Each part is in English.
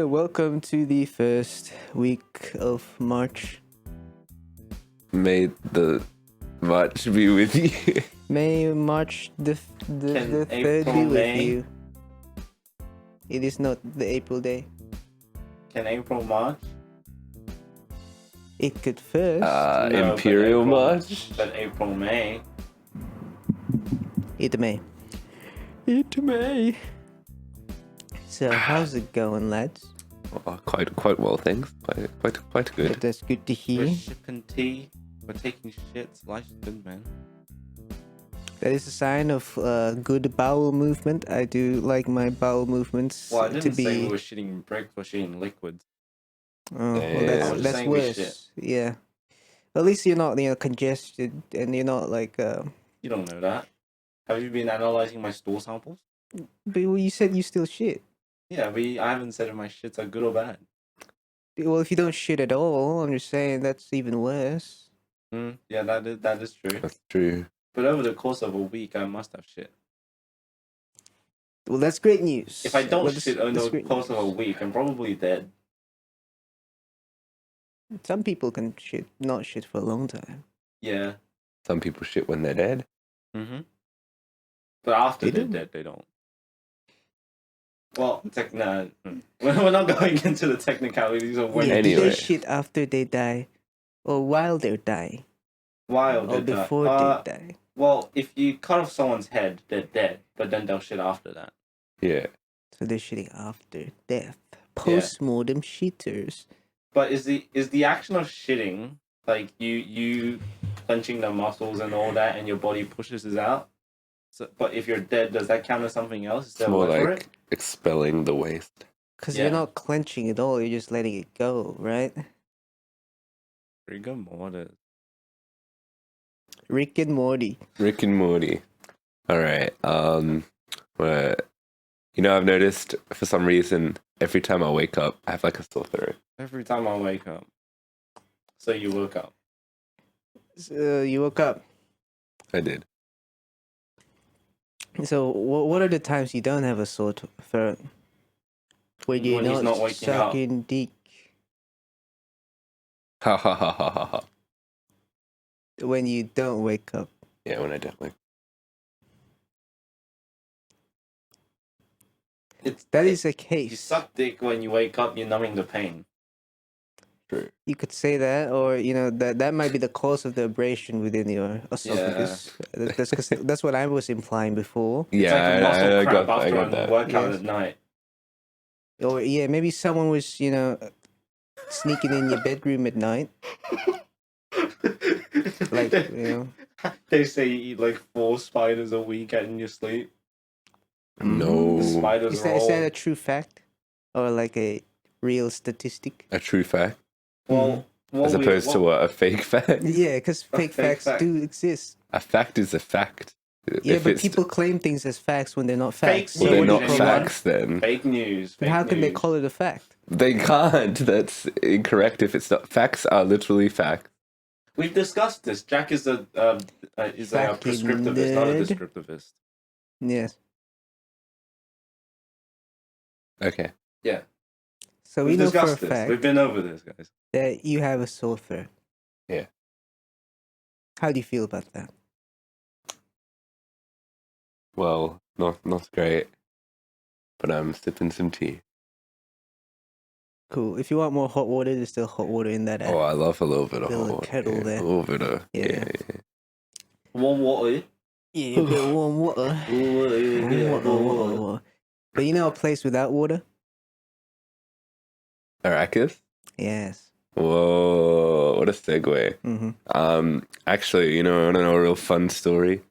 Welcome to the first week of March. May the March be with you. May March the third April, be with May? you. It is not the April day. Can April March? It could first. No, Imperial but April- March. But April May. It may. It may. So how's it going, lads? Oh, quite well, thanks. Quite good. That's good to hear. We're sipping tea. We're taking shits. Life's good, man. That is a sign of good bowel movement. I do like my bowel movements Well, I to didn't be. say we were shitting bricks. We're shitting liquids. Oh, Yeah. well, I that's was just that's saying we worse. shit. Yeah. At least you're not, congested, and you're not like. You don't know that. Have you been analyzing my stool samples? But you said you still shit. Yeah, but I haven't said if my shits are good or bad. Well, if you don't shit at all, I'm just saying that's even worse. Yeah, that is true. That's true. But over the course of a week, I must have shit. Well, that's great news. If I don't Well, shit over that's the great course of a news. week, I'm probably dead. Some people can not shit for a long time. Yeah. Some people shit when they're dead. Mm-hmm. But after They they're do. dead, they don't. Well, we're not going into the technicalities of when Yeah, do Anyway. they shit after they die, or while they're dying, while or they die. before they die? Well, if you cut off someone's head, they're dead, but then they'll shit after that. Yeah. So they're shitting after death. Post-mortem shitters. But is the action of shitting like you clenching the muscles and all that, and your body pushes it out? So, but if you're dead, does that count as something else? Is It's there a more word for like it? expelling the waste. Because Yeah. you're not clenching at all, you're just letting it go, right? Rigor mortis. Rick and Morty. Rick and Morty. All right. I've noticed for some reason every time I wake up, I have like a sore throat. Every time I wake up. So you woke up. So you woke up. I did. So what are the times you don't have a sore throat? When you're When he's not not waking up. sucking dick. Ha ha ha ha ha ha. When you don't wake up. Yeah, when I don't wake. That is a You case. suck dick when you wake up, you're numbing the pain. True. You could say that, or that might be the cause of the abrasion within your esophagus. That's what I was implying before. It's Yeah, like a muscle I cramp got after a that. workout Yes. at night. Or yeah, maybe someone was sneaking in your bedroom at night. Like They say you eat like 4 spiders a week in your sleep. No. The spiders Is roll. that a true fact, or like a real statistic? A true fact. Well, As opposed to what? A fake fact? Yeah, because fake fake facts fact. do exist. A fact is a fact. Yeah, If but it's- people claim things as facts when they're not Fake facts. Well, So they're what not do you think? facts then. Fake news. But how can they call it a fact? They can't. That's incorrect if it's not. Facts are literally facts. We've discussed this. Jack is a Fucking prescriptivist, not a nerd. descriptivist. Yes. Okay. Yeah. So we We've know for a discussed this. fact We've been over this, guys. that you have a sore throat. Yeah. How do you feel about that? Well, not great. But I'm sipping some tea. Cool. If you want more hot water, there's still hot water in that. Oh, I love a little bit of Little hot water. kettle Yeah, there. a little bit of Yeah. Warm water. Yeah, a bit of warm water. Warm water. But you know a place without water? Arrakis? Yes. Whoa, what a segue. Mm-hmm. Actually, you want to know a real fun story?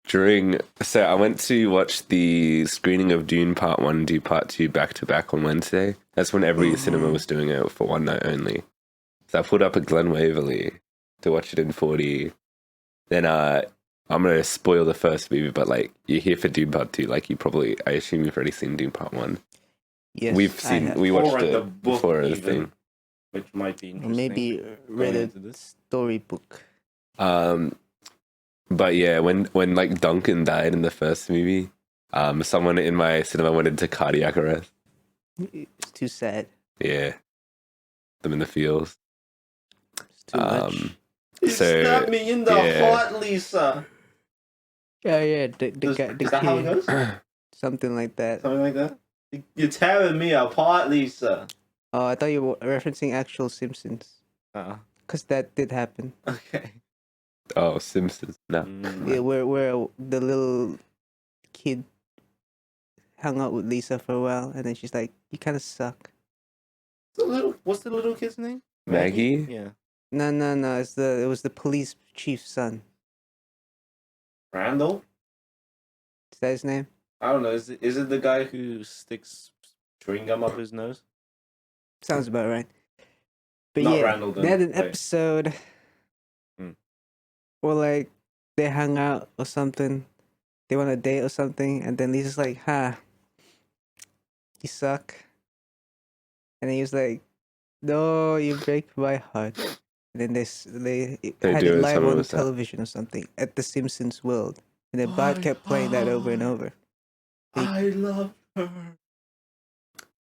So I went to watch the screening of Dune Part 1 and Dune Part 2 back to back on Wednesday. That's when every cinema was doing it for one night only. So I pulled up at Glen Waverley to watch it in 4D. Then I'm going to spoil the first movie, but like you're here for Dune Part 2, like I assume you've already seen Dune Part 1. Yes. We watched Or read the it book before the even. thing. Which might be Or interesting. maybe read into a this. storybook. But yeah, when like Duncan died in the first movie, someone in my cinema went into cardiac arrest. It's too sad. Yeah. Them in the fields. It's too much. You So, stabbed me in the heart, Lisa. Yeah. The guy, the Is that how it kid, goes? something like that. Something like that? You're tearing me apart, Lisa. Oh, I thought you were referencing actual Simpsons, Uh-uh. because that did happen. Okay. Oh, Simpsons. No. Yeah, where the little kid hung out with Lisa for a while, and then she's like, "You kind of suck." What's the little kid's name? Maggie? Yeah. No. It was the police chief's son. Randall? Is that his name? I don't know. Is it the guy who sticks chewing gum up his nose? Sounds about right. But Not yeah, Randall, then. they had an Wait. episode where like they hung out or something. They went on a date or something, and then Lisa's like, "Ha, you suck." And he was like, "No, you break my heart." And then they had do it it, live someone on was that. television or something at the Simpsons world, and then Bart kept playing that over and over. I love her.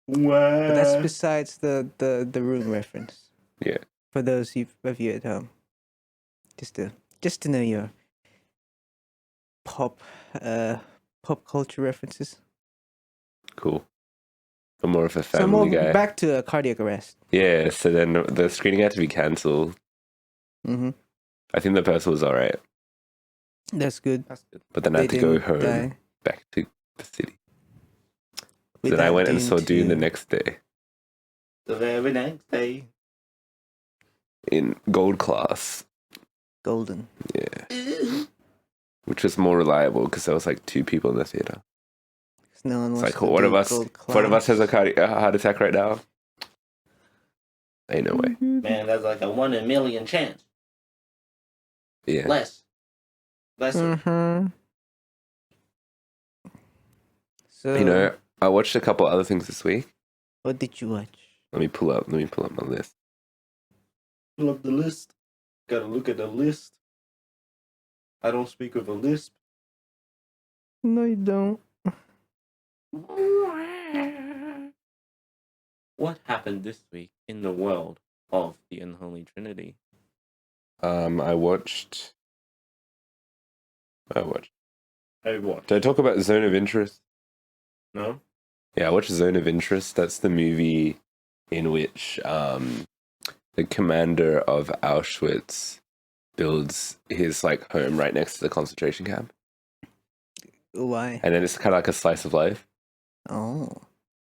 Wow. But that's besides the room reference. Yeah. For those of you at home, just to know your pop culture references. Cool. I'm more of a So more family guy. back to cardiac arrest. Yeah, so then the screening had to be cancelled. Mm-hmm. I think the person was alright. That's good. That's good. But then I had to go home die. back to the city. So Without then I went and Dune saw Dune the 2. next day The very next day. in gold class. Golden. Yeah. Which was more reliable because there was like 2 people in the theater. No one It's wants like, to one do of us gold has a class. heart attack right now. Ain't no way. Man, that's like a 1 in a million chance. Yeah. Less. Mm-hmm. So You know, I watched a couple other things this week. what did you watch? Let me pull up my list. Pull up the list. Gotta look at the list. I don't speak with a lisp. No, you don't. What happened this week in the world of the Unholy Trinity? I watched. Hey, what? Did I talk about Zone of Interest? No? Yeah, I watched Zone of Interest. That's the movie in which the commander of Auschwitz builds his like home right next to the concentration camp, Why? and then it's kind of like a slice of life. Oh,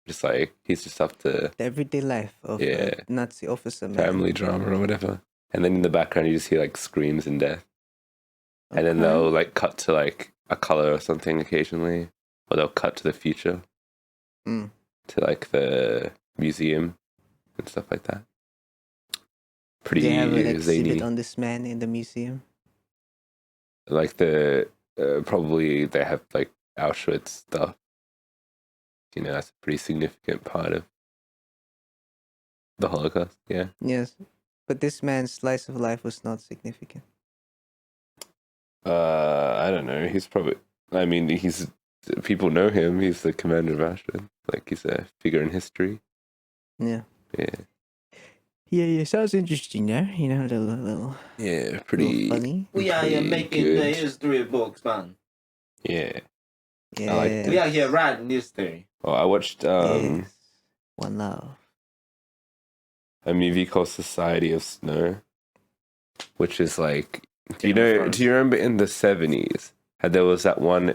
Just like he's just up to the everyday life of Yeah. a Nazi officer. Man. family drama or whatever. And then in the background, you just hear like screams and death. And then they'll like cut to like a color or something occasionally, or they'll cut to the future, Mm. to like the museum and stuff like that. Pretty They have an zany. exhibit on this man in the museum. Like the probably they have like Auschwitz stuff. You know, that's a pretty significant part of the Holocaust. Yeah. Yes, but this man's slice of life was not significant. I don't know. He's probably. I mean, he's. People know him. He's the commander of Auschwitz. Like he's a figure in history. Yeah. Yeah. Yeah. Sounds interesting, there. You know, a little Yeah. Pretty funny. We are here pretty making good. the history books, man. Yeah. Yeah. like that. We are here writing history. Oh, I watched Yes. One love. a movie called Society of Snow, which is like. Do you Game of know? Thrones. Do you remember in the 70s? There was that one.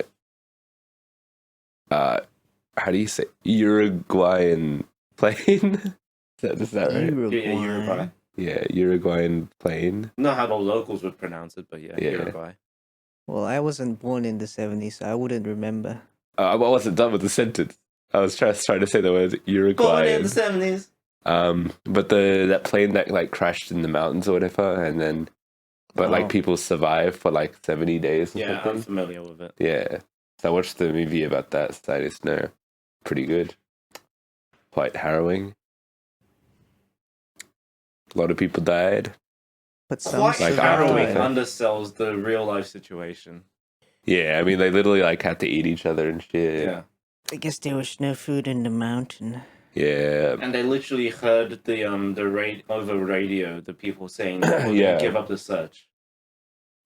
How do you say Uruguayan plane? Is that right? Yeah, Uruguay. Yeah, Uruguayan plane. Not how the locals would pronounce it, but yeah, Yeah. Uruguay. Well, I wasn't born in the 70s, so I wouldn't remember. I wasn't done with the sentence. I was trying to say the word Born in Uruguayan. the 70s. But that plane that like crashed in the mountains or whatever, and then, but Oh. like people survived for like 70 days or Yeah, I'm something. familiar with it. Yeah. So I watched the movie about that. Society of Snow. Pretty good. Quite harrowing. A lot of people died. But some Quite Like, harrowing after- undersells the real life situation. Yeah, I mean, they literally like had to eat each other and shit. Yeah. I guess there was no food in the mountain. Yeah. And they literally heard over radio the people saying that we're Yeah. gonna give up the search.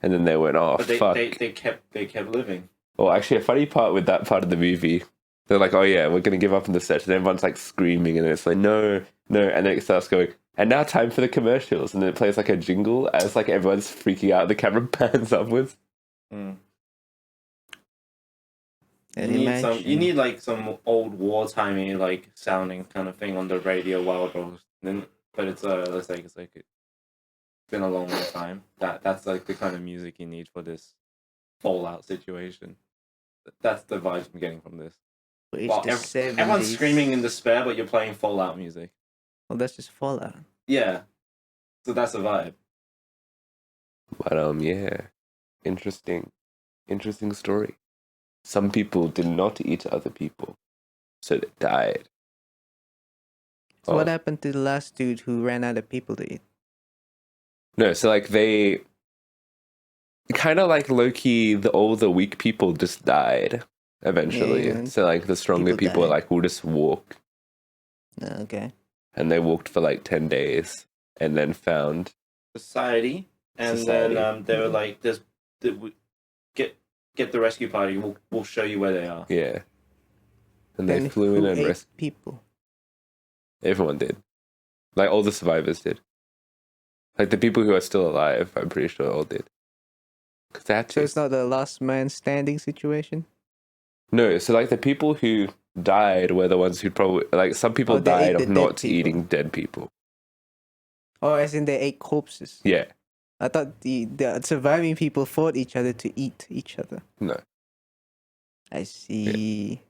And then they went, oh, But fuck. they kept living. Well, actually, a funny part with that part of the movie, they're like, oh yeah, we're going to give up on the search. And everyone's like screaming, and it's like, no, no. And then it starts going, and now time for the commercials. And then it plays like a jingle as like everyone's freaking out. The camera pans upwards. Mm. And You need like some old wartimey like sounding kind of thing on the radio while it goes. But it's it's been a long time. That's like the kind of music you need for this Fallout situation. That's the vibe I'm getting from this. It's Well, the 70s. everyone's screaming in despair, but you're playing Fallout music. Well, that's just Fallout. Yeah, so that's the vibe. But yeah, interesting story. Some people did not eat other people, so they died. So what happened to the last dude who ran out of people to eat? No, so like they kind of like low-key, all the weak people just died eventually. Yeah, so like the stronger people died. like will just walk. Okay. And they walked for like 10 days and then found Society, and then they were like, get the rescue party. We'll show you where they are. Yeah. And they flew in and rescued people. Everyone did. Like all the survivors did. Like the people who are still alive, I'm pretty sure all did. Cause they had to. So it's not the last man standing situation? No, so like the people who died were the ones who probably, like some people died of not eating dead people. Oh, as in they ate corpses? Yeah. I thought the surviving people fought each other to eat each other. No. I see.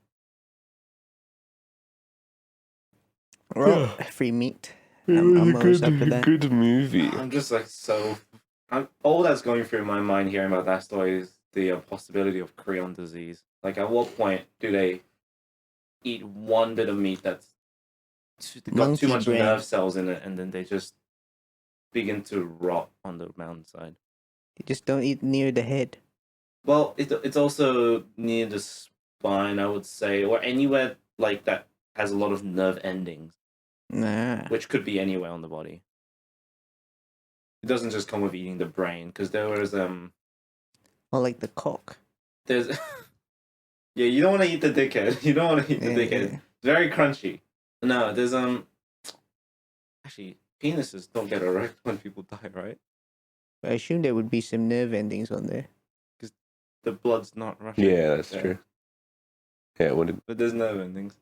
Yeah. Well, free meat. I'm always up for that. Good movie. I'm just like all that's going through my mind hearing about that story is the possibility of prion disease. Like, at what point do they eat one bit of meat that's got too much nerve cells in it, and then they just begin to rot on the mountainside? You just don't eat near the head. Well, it's also near the spine, I would say, or anywhere like that has a lot of nerve endings. Nah. Which could be anywhere on the body. It doesn't just come with eating the brain, because there was Or like the cock. There's yeah, you don't want to eat the dickhead. You don't want to eat the dickhead. Yeah. It's very crunchy. No, there's actually penises don't get erect when people die, right? I assume there would be some nerve endings on there. Because the blood's not rushing. Yeah, that's true. Yeah, it wouldn't. But there's nerve endings.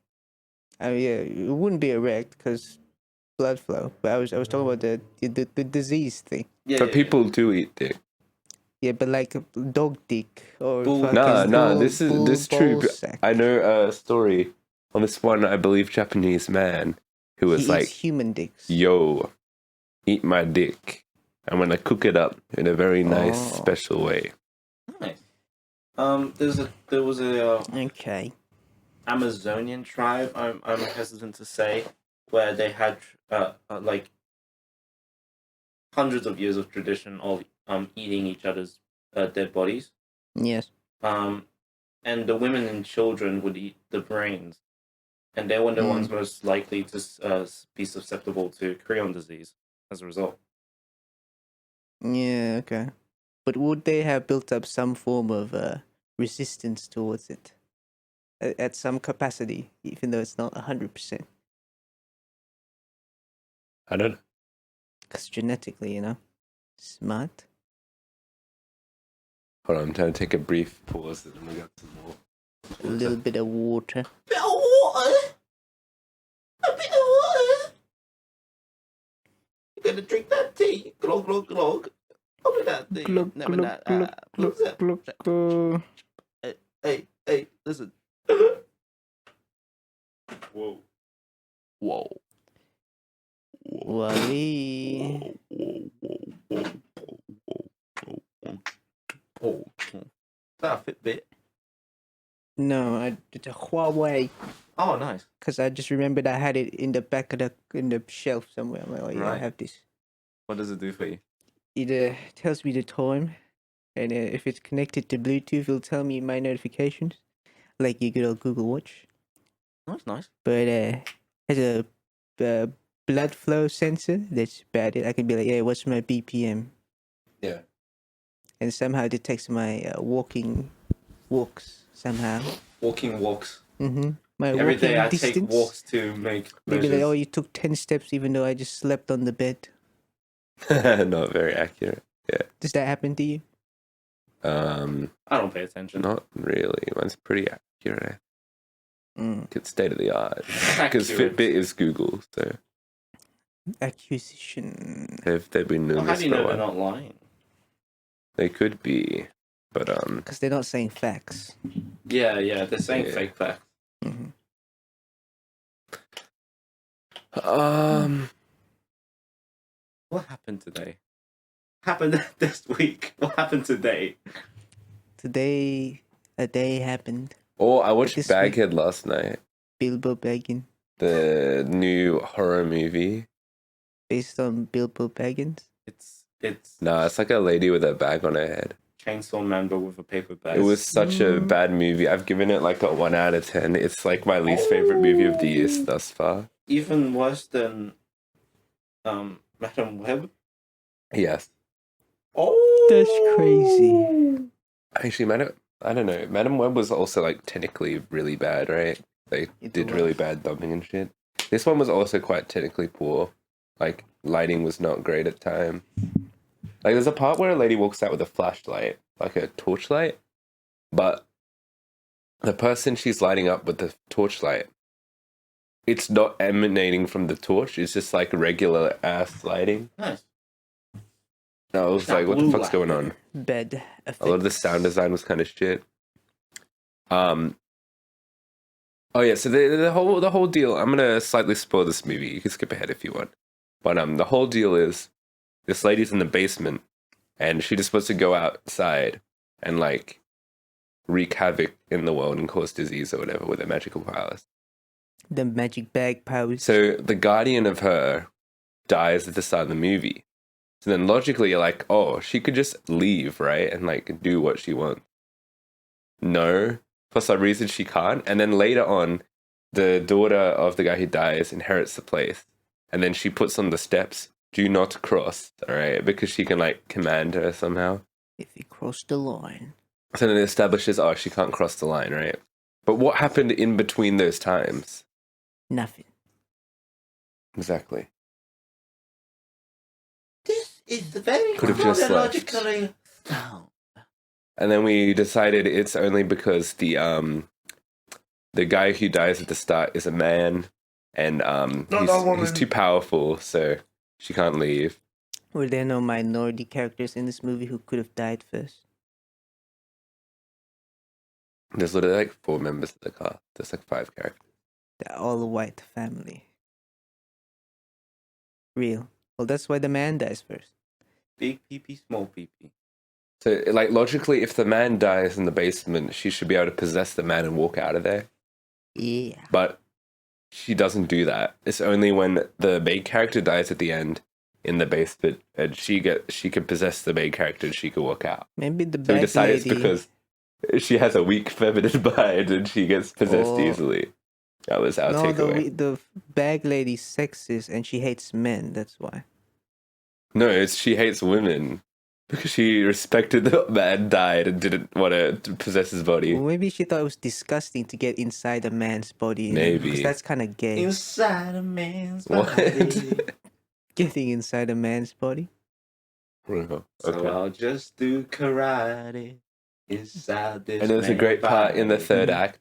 Oh yeah, it wouldn't be erect because blood flow. But I was talking about the disease thing. Yeah, But people do eat dick. Yeah, but like a dog dick or This is true. Sack. I know a story on this one, I believe, Japanese man who was he like, eats human dicks. "Yo, eat my dick. I'm gonna cook it up in a very nice, special way." Nice. There was a Okay. Amazonian tribe. I'm hesitant to say, where they had like hundreds of years of tradition of eating each other's dead bodies. Yes. And the women and children would eat the brains, and they were the ones most likely to be susceptible to prion disease as a result. Yeah. Okay. But would they have built up some form of resistance towards it at some capacity, even though it's not 100%? I don't know. Because genetically, smart. Hold on, I'm trying to take a brief pause and we got some more. A little bit of water. Bit of water. A bit of water. You're gonna drink that tea. Glog glog glog. Open that tea. Glug, Never glug, that. glug, glug, glug, glug. Hey, listen. Whoa. Whoa. Wally. Oh, that Fitbit. No, it's a Huawei. Oh, nice. Because I just remembered I had it in the back of the shelf somewhere. I'm like, oh yeah, I Right. have this. What does it do for you? It tells me the time, and if it's connected to Bluetooth, it'll tell me my notifications, like your good old Google Watch. Nice. But has a blood flow sensor that's bad. I can be like, yeah, what's my BPM? Yeah. And somehow detects my walks somehow. Walking walks. Mm-hmm. My Every day walking I distance. take walks to make They'd be like, measures. oh, you took 10 steps even though I just slept on the bed. Not very accurate. Does that happen to you? I don't pay attention. Not really. Mine's pretty accurate. Mm. It's state of the art. Because Accurate. Fitbit is Google, so Acquisition. they've been doing Well, how this do you for a know they're while. not lying? They could be, but Because they're not saying facts. Yeah, they're saying Yeah. fake facts. Mm-hmm. What happened today? Happened this week? What happened today? Today, a day happened. Oh, I watched This week- Baghead last night. Bilbo Baggins. The new horror movie. Based on Bilbo Baggins. It's No, it's like a lady with a bag on her head. Chainsaw Man but with a paper bag. It was such a bad movie. I've given it like a 1 out of 10. It's like my least favorite movie of the year thus far. even worse than Madam Web. Yes. Oh, That's crazy. Actually, I don't know. Madam Web was also like technically really bad, right? They It did was. really bad dubbing and shit. This one was also quite technically poor. Like lighting was not great at time. Like there's a part where a lady walks out with a flashlight, like a torchlight, but the person she's lighting up with the torchlight, it's not emanating from the torch. It's just like regular ass lighting. Nice. And I was Not like, what the blue fuck's light. going on? Bad effects. A lot of the sound design was kind of shit. Oh yeah, so the whole deal. I'm gonna slightly spoil this movie. You can skip ahead if you want, but the whole deal is this lady's in the basement, and she's just supposed to go outside and like wreak havoc in the world and cause disease or whatever with her magical powers. The magic bag powers. So the guardian of her dies at the start of the movie. So then logically you're like, oh, she could just leave, right? And like do what she wants. No, for some reason she can't. And then later on, the daughter of the guy who dies inherits the place. And then she puts on the steps, do not cross, all right? Because she can like command her somehow. If you cross the line. So then it establishes, oh, she can't cross the line, right? But what happened in between those times? Nothing. Exactly. This is very Could have just left. chronologically sound. And then we decided it's only because the guy who dies at the start is a man, and he's too powerful, so she can't leave. Were there no minority characters in this movie who could have died first? There's literally like 4 members of the cast. There's like 5 characters. The all-white family. Real. Well, that's why the man dies first. Big PP, small PP. So like logically, if the man dies in the basement, she should be able to possess the man and walk out of there. Yeah. But she doesn't do that. It's only when the main character dies at the end in the basement, and she can possess the main character and she can walk out. Maybe the So we bag decided lady. it's because she has a weak feminine mind and she gets possessed Oh. easily. That was our No, takeaway. the bag lady's sexist and she hates men. That's why. No, she hates women because she respected the man died and didn't want to possess his body. Well, maybe she thought it was disgusting to get inside a man's body. you know, Maybe. because that's kind of gay. Inside a man's What? body. Getting inside a man's body. Oh, So okay. I'll just do karate inside this. And there's a man's great part in the body. third act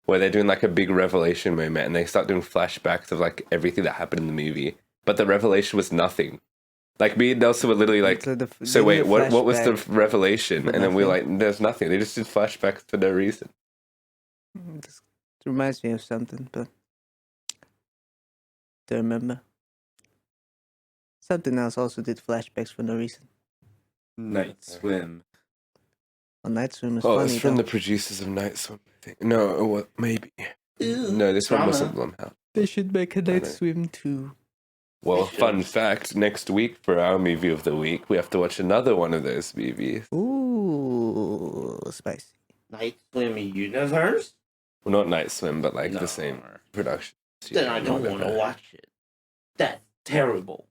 where they're doing like a big revelation moment and they start doing flashbacks of like everything that happened in the movie. But the revelation was nothing. Like me and Nelson were literally like, So so give me wait, a what was the flashback. revelation? For And then we're nothing. like, there's nothing. They just did flashbacks for no reason. This reminds me of something, but don't remember. Something else also did flashbacks for no reason. Night swim. On Night Swim was Oh, funny. it's from though. the producers of Night Swim, I think. No, what? Maybe. Ooh, No, this one drama. wasn't Blumhouse. They should make a know. Night Swim too. Well, They fun should. fact, next week for our movie of the week, we have to watch another one of those movies. Ooh, spicy. Night swim universe. Well, not Night Swim, but like No. the same production. then I don't want to watch it. That's terrible.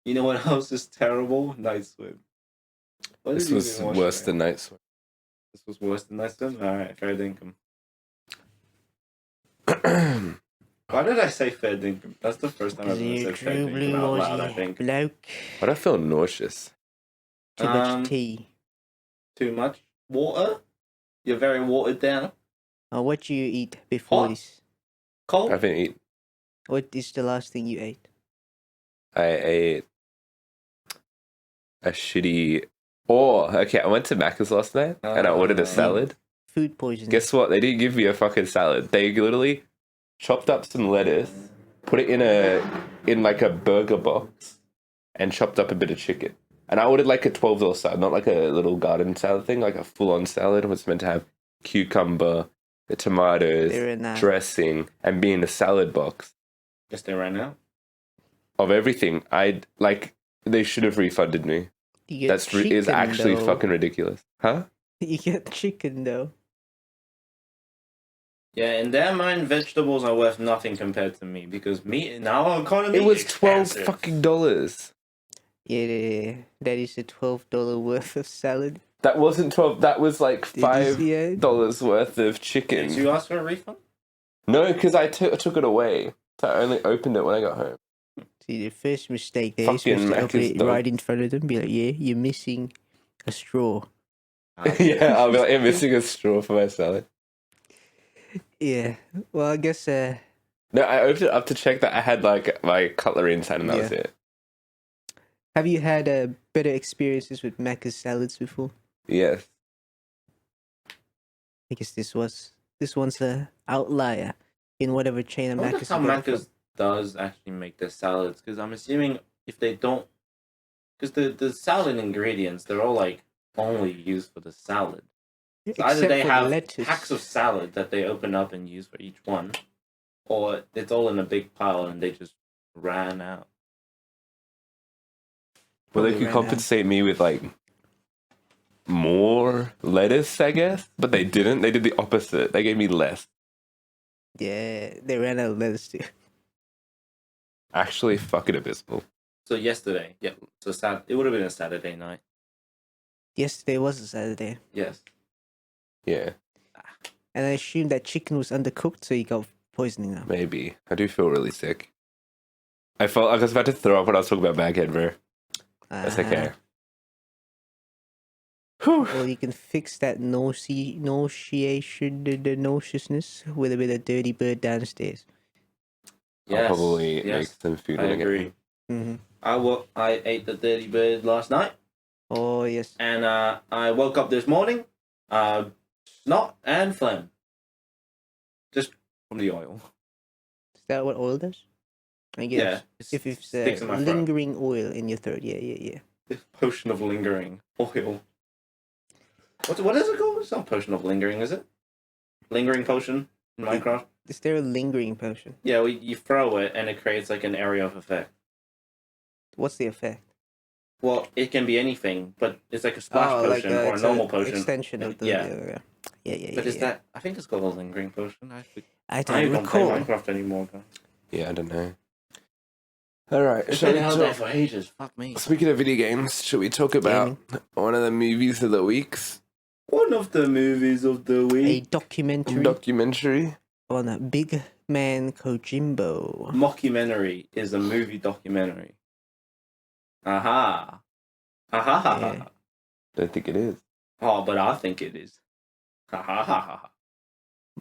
You know what else is terrible? Night Swim. What This did you was even watch worse today? than Night Swim. This was worse than Night Swim? Alright, fair dinkum. Why did I say fair dinkum? That's the first time I've ever said fair dinkum out loud, I think. Bloke. Why do I feel nauseous? Too much tea. Too much water? You're very watered down. What do you eat before Hot? this? Cold? I haven't eaten. What is the last thing you ate? I ate a shitty. Oh, okay. I went to Macca's last night and I ordered a salad. Food poisoning. Guess what? They didn't give me a fucking salad. They literally chopped up some lettuce, put it in like a burger box, and chopped up a bit of chicken. And I ordered like a $12 salad, not like a little garden salad thing, like a full-on salad. It was meant to have cucumber, the tomatoes, dressing, and be in a salad box. Just there right now. Of everything, they should have refunded me. That's is actually fucking ridiculous, huh? You get chicken though. Yeah, in their mind, vegetables are worth nothing compared to meat because meat in our economy. It was expensive. $12. Yeah, that is a $12 worth of salad. That wasn't 12. That was like $5 worth of chicken. Did you ask for a refund? No, because I took it away. So I only opened it when I got home. See, the first mistake there is supposed to open it right in front of them. Be like, yeah, you're missing a straw. Yeah, I'll be like, I'm missing a straw for my salad. Yeah, well, I guess. No, I opened it up to check that I had like my cutlery inside, and that was it. Have you had better experiences with Macca's salads before? Yes. I guess this one's a outlier in whatever chain of Macca's. How Macca's does actually make their salads, because I'm assuming if they don't, because the salad ingredients, they're all like only used for the salad. So either they have packs of salad that they open up and use for each one, or it's all in a big pile and they just ran out. Well, they could compensate me with like more lettuce, I guess, but they didn't. They did the opposite. They gave me less. Yeah, they ran out of lettuce too. Actually, fucking abysmal. So yesterday, it would have been a Saturday night. Yesterday was a Saturday. Yes. Yeah. And I assume that chicken was undercooked, so you got poisoning now. Maybe. I do feel really sick. I felt like I was about to throw up when I was talking about Baghead, bro. That's okay. Well, you can fix that nauseation, the nauseousness with a bit of dirty bird downstairs. Yes, I'll probably make some food. I agree. Mm-hmm. I ate the dirty bird last night. Oh, yes. And I woke up this morning, snot and phlegm. Just from the oil. Is that what oil does? I guess. Yeah. If it's lingering oil in your throat. Yeah. This potion of lingering oil. What is it called? It's not potion of lingering, is it? Lingering potion in Minecraft? Is there a lingering potion? Yeah, you throw it and it creates like an area of effect. What's the effect? Well, it can be anything, but it's like a splash potion or a normal potion. Extension of the yeah. But is that? I think it's called a lingering potion. I don't play Minecraft anymore, guys. Yeah, I don't know. All right. It's been out there for ages. Fuck me. Speaking of video games, should we talk about one of the movies of the weeks? One of the movies of the week. A documentary on a big man Kojimbo. Mockumentary is a movie documentary. Aha. Aha. Yeah. Don't think it is. Oh, but I think it is. Ha ha ha ha.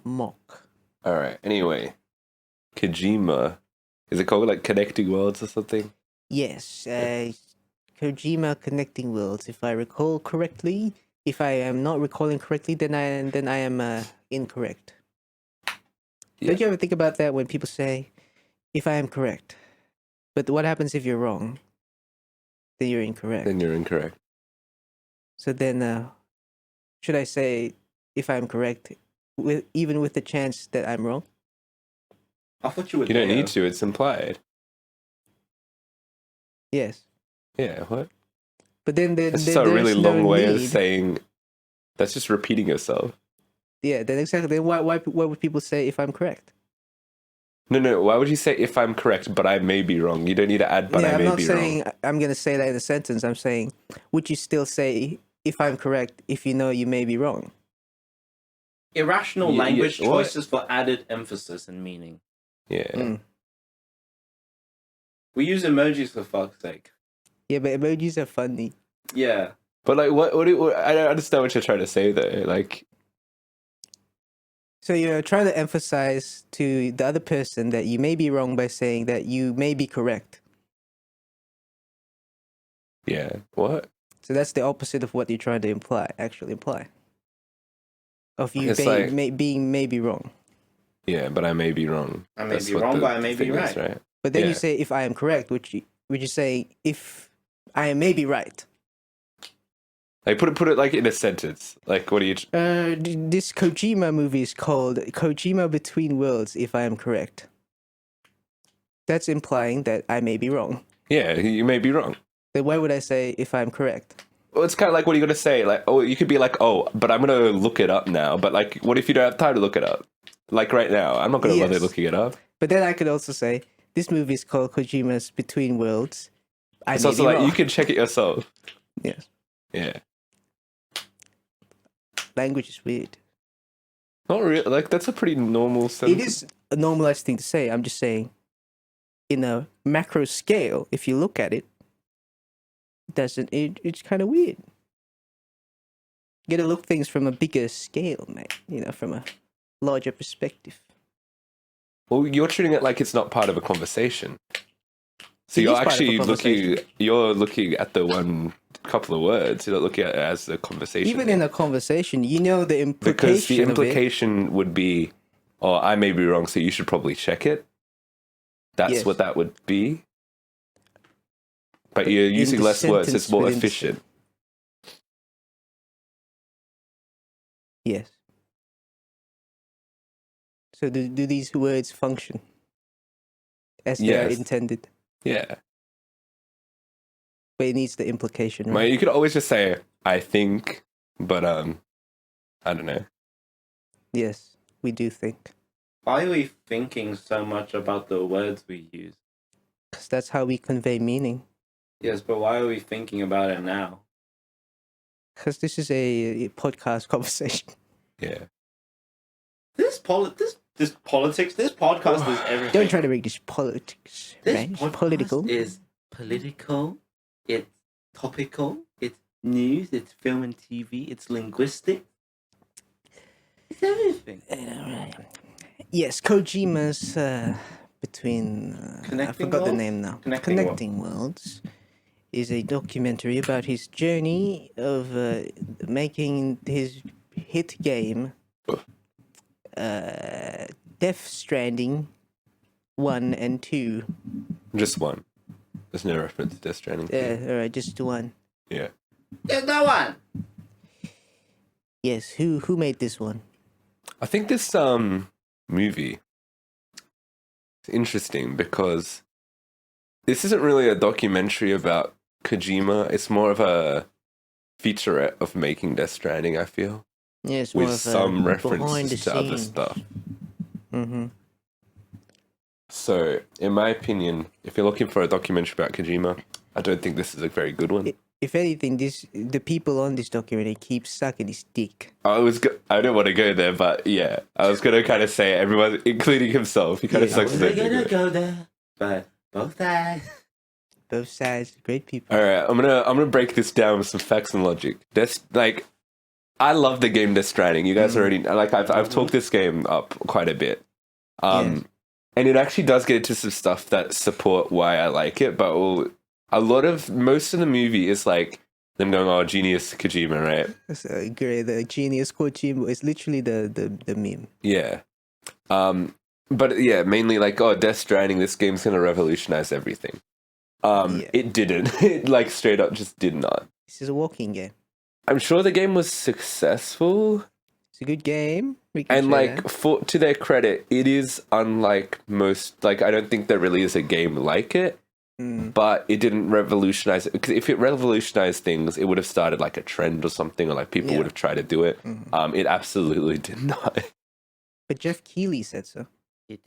Mock. All right. Anyway, Kojima. Is it called like Connecting Worlds or something? Yes. Kojima Connecting Worlds, if I recall correctly. If I am not recalling correctly, then I am incorrect. Yeah. Don't you ever think about that when people say, if I am correct? But what happens if you're wrong? Then you're incorrect. So then, should I say, if I'm correct, even with the chance that I'm wrong? I thought you would. You don't need to. It's implied. Yes. Yeah. What? But then that's just a really long way of saying. That's just repeating yourself. Yeah. Then exactly. Then why would people say if I'm correct? No. Why would you say if I'm correct, but I may be wrong? You don't need to add, but I I'm may not be saying wrong. I'm gonna say that in a sentence. I'm saying, would you still say if I'm correct if you know you may be wrong? Irrational Yeah, language what? choices for added emphasis and meaning. Yeah. Mm. We use emojis for fuck's sake. Yeah, but emojis are funny. Yeah. But like, I don't understand what you're trying to say though. Like, So you're trying to emphasize to the other person that you may be wrong by saying that you may be correct. yeah, what? So that's the opposite of what you're trying to actually imply. Of you It's like- being maybe wrong. Yeah, but I may be wrong. I may That's be what wrong, the but I may be thing is, right. right? But then Yeah. you say if I am correct, which you say if I may be right. Like, put it like in a sentence. Like, what do you? This Kojima movie is called Kojima Between Worlds, if I am correct. That's implying that I may be wrong. Yeah, you may be wrong. Then why would I say if I'm correct? Well, it's kind of like, what are you gonna say? Like, oh, you could be like, oh, but I'm gonna look it up now. But like, what if you don't have time to look it up? Like right now, I'm not gonna bother Yes. looking it up. But then I could also say this movie is called Kojima's Between Worlds. I It's may also be like wrong. you can check it yourself. Yes. Yeah, Language is weird. not really. Like that's a pretty normal sentence. It is a normalized thing to say. I'm just saying, in a macro scale, if you look at it, it's kind of weird. You gotta look things from a bigger scale, mate. You know, from a larger perspective. Well, you're treating it like it's not part of a conversation. So It you're is part of a actually conversation. you're looking at the one couple of words. You're not looking at it as a conversation. Even in a conversation, you know the implication because the of it. implication would be, oh, I may be wrong, so you should probably check it. That's Yes. what that would be. But But you're in using the less words. It's sentence more within the efficient. Yes. So do these words function as they are Yes. intended? Yeah. But it needs the implication, Well, right? you could always just say, I think, but I don't know. Yes, we do think. Why are we thinking so much about the words we use? Because that's how we convey meaning. Yes, but why are we thinking about it now? Because this is a podcast conversation. Yeah. This politics. This podcast is everything. Don't try to make this politics, This man. It's podcast political. is political. It's topical. It's news. It's film and TV. It's linguistic. It's everything. Yes, Kojima's between I Connecting forgot the Worlds? name now. Connecting Worlds is a documentary about his journey of making his hit game, Death Stranding 1 and 2. Just one. There's no reference to Death Stranding. All right, just one. Yeah. There's no one. Yes, who made this one? I think this movie is interesting because this isn't really a documentary about Kojima. It's more of a featurette of making Death Stranding, I feel, Yes, more with of some behind the references to other scene. stuff. Mm-hmm. So, in my opinion, if you're looking for a documentary about Kojima, I don't think this is a very good one. If anything, the people on this documentary keep sucking his dick. I don't want to go there, but yeah, I was gonna kind of say everyone, including himself, he kind of Yeah, sucks his We're own gonna dick. go there, but both sides. Both sides, great people. All right, I'm gonna break this down with some facts and logic. That's like, I love the game Death Stranding. You guys already like I've talked this game up quite a bit, Yes. and it actually does get into some stuff that support why I like it. But most of the movie is like them going, "Oh, genius Kojima," right? So great, the genius Kojima is literally the meme. Yeah. But yeah, mainly like, oh, Death Stranding, this game's gonna revolutionize everything. Yeah. It didn't. It like straight up just did not. This is a walking game. I'm sure the game was successful, It's a good game. We can and say like that. to their credit, it is unlike most. Like, I don't think there really is a game like it. But it didn't revolutionize it. Because if it revolutionized things, it would have started like a trend or something, or like people Yeah. would have tried to do it. It absolutely did not. But Jeff Keighley said so.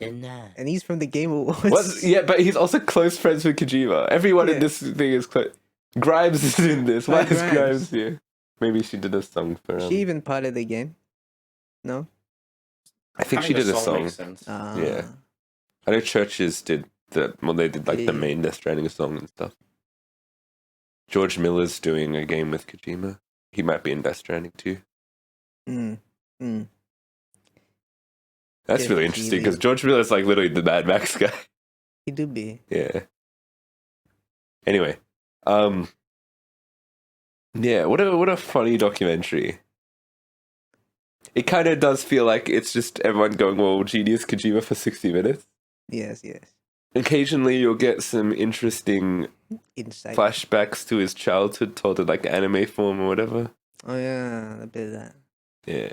And he's from the Game Awards. What? Yeah, but he's also close friends with Kojima. Everyone in Yeah. this thing is close. Grimes is in this. Why is Grimes. Grimes here? Maybe she did a song for She even part of the game. No. I think she Having did a song. makes sense. Yeah. I know Churches did they did like the Yeah. main Death Stranding song and stuff. George Miller's doing a game with Kojima. He might be in Death Stranding too. That's Jeff really interesting Keighley. because George Miller's like literally the Mad Max guy. He do be. Yeah. Anyway, yeah, what a funny documentary. It kind of does feel like it's just everyone going, well, genius Kojima for 60 minutes. Yes. Occasionally you'll get some interesting Insight. flashbacks to his childhood told in like anime form or whatever. Oh yeah, a bit of that. Yeah.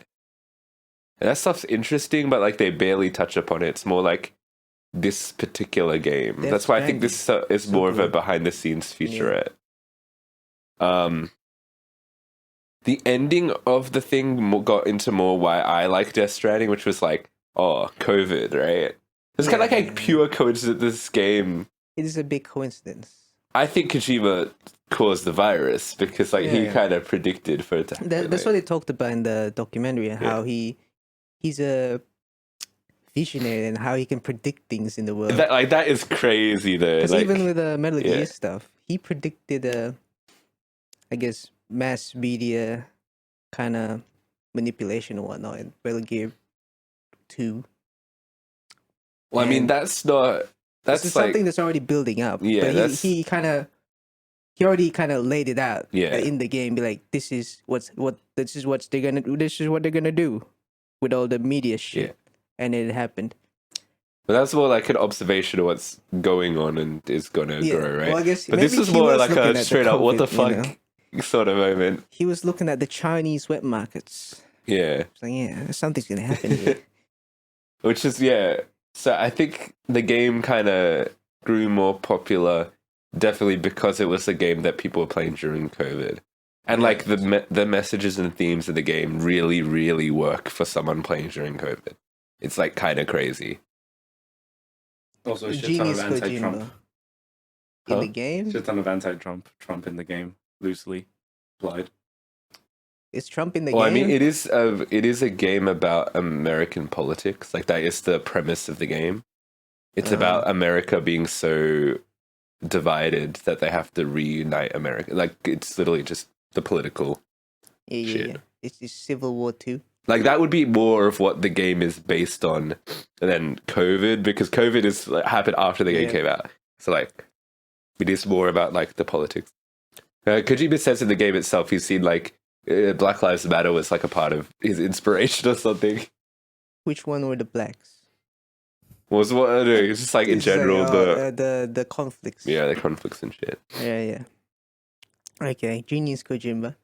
And that stuff's interesting, but like they barely touch upon it. It's more like this particular game. Death That's why I think this is So more of a good. behind the scenes featurette. The ending of the thing got into more why I like Death Stranding, which was like, oh, COVID, right? It's kind of like a pure coincidence. This game, It is a big coincidence. I think Kojima caused the virus because like he Yeah. kind of predicted for it to happen. That's what they talked about in the documentary, and Yeah. how he's a visionary and how he can predict things in the world. That is crazy though. Because Like, even with the Metal yeah. Gear stuff, he predicted I guess mass media kind of manipulation or whatnot in Metal Gear 2. well, I mean, and that's not. This That's is like something that's already building up. Yeah, but that's- he already kind of laid it out. Yeah. In the game, be like, this is what they're gonna do with all the media shit, and it happened. But that's more like an observation of what's going on and is gonna grow, right? Well, I guess But this maybe is he more was like looking at a the straight up, what the COVID, fuck sort of moment. He was looking at the Chinese wet markets. Yeah. It's like, yeah, something's gonna happen here. Which is, yeah. So I think the game kind of grew more popular definitely because it was a game that people were playing during COVID. And like the messages and themes of the game really, really work for someone playing during COVID. It's like kind of crazy. Also, a shit ton Genius of anti-Trump. Kojima. Huh? In the game, Shit ton of anti-Trump in the game, loosely applied. is Trump in the Well, game? I mean, it is a game about American politics. Like that is the premise of the game. It's about America being so divided that they have to reunite America. Like it's literally just the political. shit. It's Civil War 2. Like that would be more of what the game is based on than COVID, because COVID is like, happened after the game Yeah. came out. So like, it is more about like the politics. Kojima says in the game itself, he's seen like Black Lives Matter was like a part of his inspiration or something. Which one were the blacks? Was what I don't know, it's just like in It's like, general the conflicts. the conflicts and shit. Yeah. Okay, Genius Kojimbo.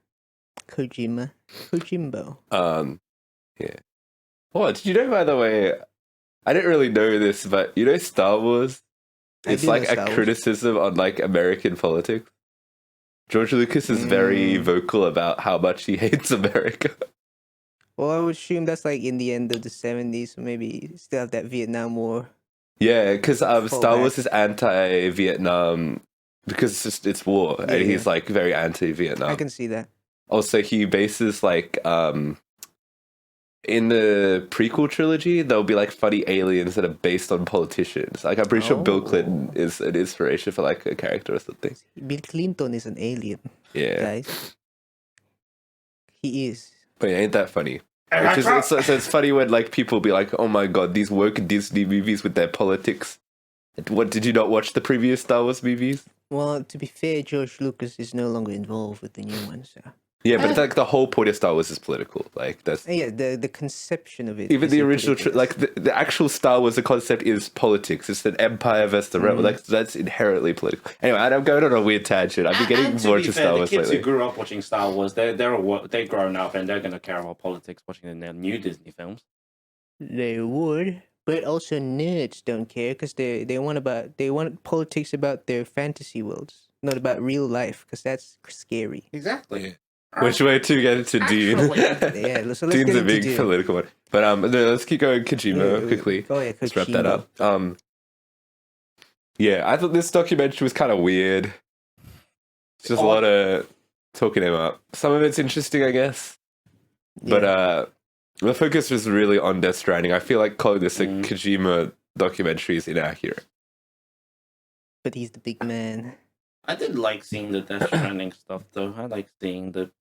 Yeah. Oh, did you know, by the way, I didn't really know this, but you know Star Wars? I It's do know like Star a Wars. criticism on like American politics. George Lucas is very vocal about how much he hates America. Well, I would assume that's like in the end of the 70s, so maybe still have that Vietnam War. Yeah, because Star Fallback. Wars is anti-Vietnam because it's war, and Yeah. he's like very anti-Vietnam. I can see that. Also, he bases like in the prequel trilogy, there'll be like funny aliens that are based on politicians. Like I'm pretty sure Bill Clinton is an inspiration for like a character or something. Bill Clinton is an alien, Yeah, guys. He is. but yeah, ain't that funny? It's funny when like people be like, "Oh my god, these woke Disney movies with their politics." What, did you not watch the previous Star Wars movies? Well, to be fair, George Lucas is no longer involved with the new ones. So. Yeah, but like the whole point of Star Wars is political. Like that's Yeah, the conception of it. even is the in original, politics. like the actual Star Wars, the concept is politics. It's an empire versus the rebel. Like that's inherently political. Anyway, I'm going on a weird tangent. I've been getting And more to be into fair, Star the Wars kids lately. who grew up watching Star Wars, they're grown up and they're gonna care about politics watching their new Disney films. They would, but also nerds don't care because they want politics about their fantasy worlds, not about real life, because that's scary. Exactly. Which way to get into Dune? Yeah, so let's Dune's get a into big Dune. political one. But no, let's keep going Kojima Yeah, quickly. Go ahead, Let's wrap that Kojima. up. Yeah, I thought this documentary was kind of weird. It's just a lot of talking him up. Some of it's interesting, I guess. But the focus was really on Death Stranding. I feel like calling this a Kojima documentary is inaccurate. But he's the big man. I did like seeing the Death Stranding stuff, though. I like seeing the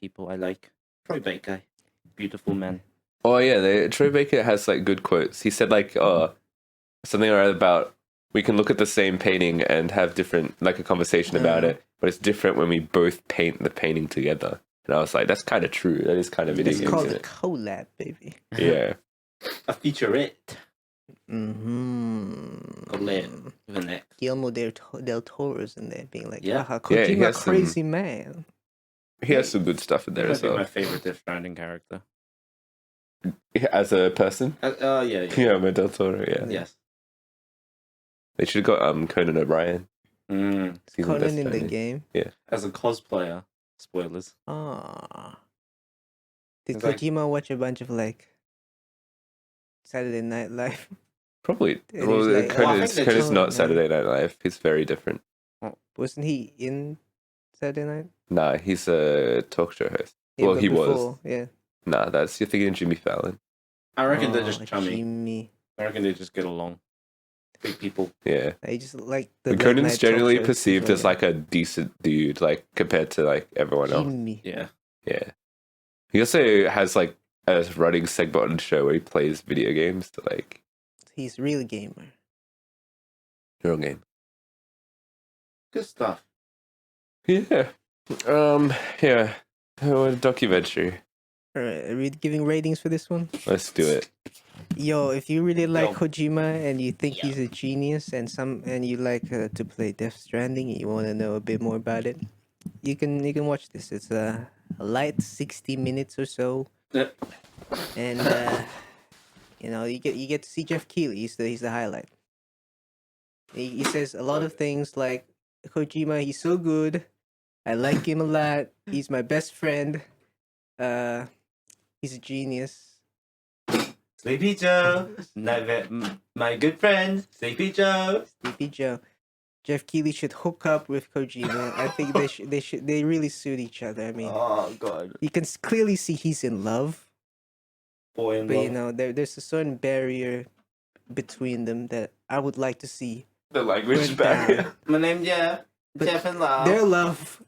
people I like. Troy Baker, beautiful man. Oh yeah, Troy Baker has like good quotes. He said like something about we can look at the same painting and have different like a conversation about it, but it's different when we both paint the painting together. And I was like, that's kind of true. That is kind of video It's games, called isn't a it? collab, baby. Yeah. A featurette. Mm-hmm. Collab. With an X. Guillermo del Toro's in there being like, Yeah. wow, Yeah, he Kojima has some- crazy man. He has some good stuff in there That as might be my well. favorite Death Stranding character. As a person? Yeah. Yeah, Del Toro, yeah. Yes. They should have got Conan O'Brien. Mm. He's Conan Death in the Stranding. game. As a cosplayer. Spoilers. Ah. Did It's like- Kojima watch a bunch of like Saturday Night Live? Probably. And Well, he's like, I Conan's think they just- not Saturday Night Live. He's very different. Wasn't he in Saturday Night? Nah, he's a talk show host. Yeah, Well, but he was. before, yeah. Nah, you're thinking of Jimmy Fallon. I reckon they're Oh, just chummy. Jimmy. I reckon they just get along. Big people. Yeah. I just like the And late Conan's night generally talk shows perceived well, as like a decent dude, like compared to like everyone else. Jimmy. Yeah. Yeah. He also has like a running segment on the show where he plays video games to like He's a real gamer. real game. Good stuff. Yeah. Yeah. Oh, a documentary. Alright, are we giving ratings for this one? Let's do it. Yo, if you really like Yo. Kojima and you think he's a genius and you like to play Death Stranding and you want to know a bit more about it, you can watch this. It's a light 60 minutes or so, Yep. and you get to see Jeff Keighley. He's the highlight. He says a lot of things like Kojima. He's so good. I like him a lot. He's my best friend. He's a genius. Sleepy Joe. My good friend. Sleepy Joe. Sleepy Joe. Jeff Keighley should hook up with Kojima. I think they really suit each other. I mean, Oh, God. you can clearly see he's in love, Boy in but love. you know there's a certain barrier between them that I would like to see. The language Went barrier. down. My name's Jeff. But Jeff and Love. Their love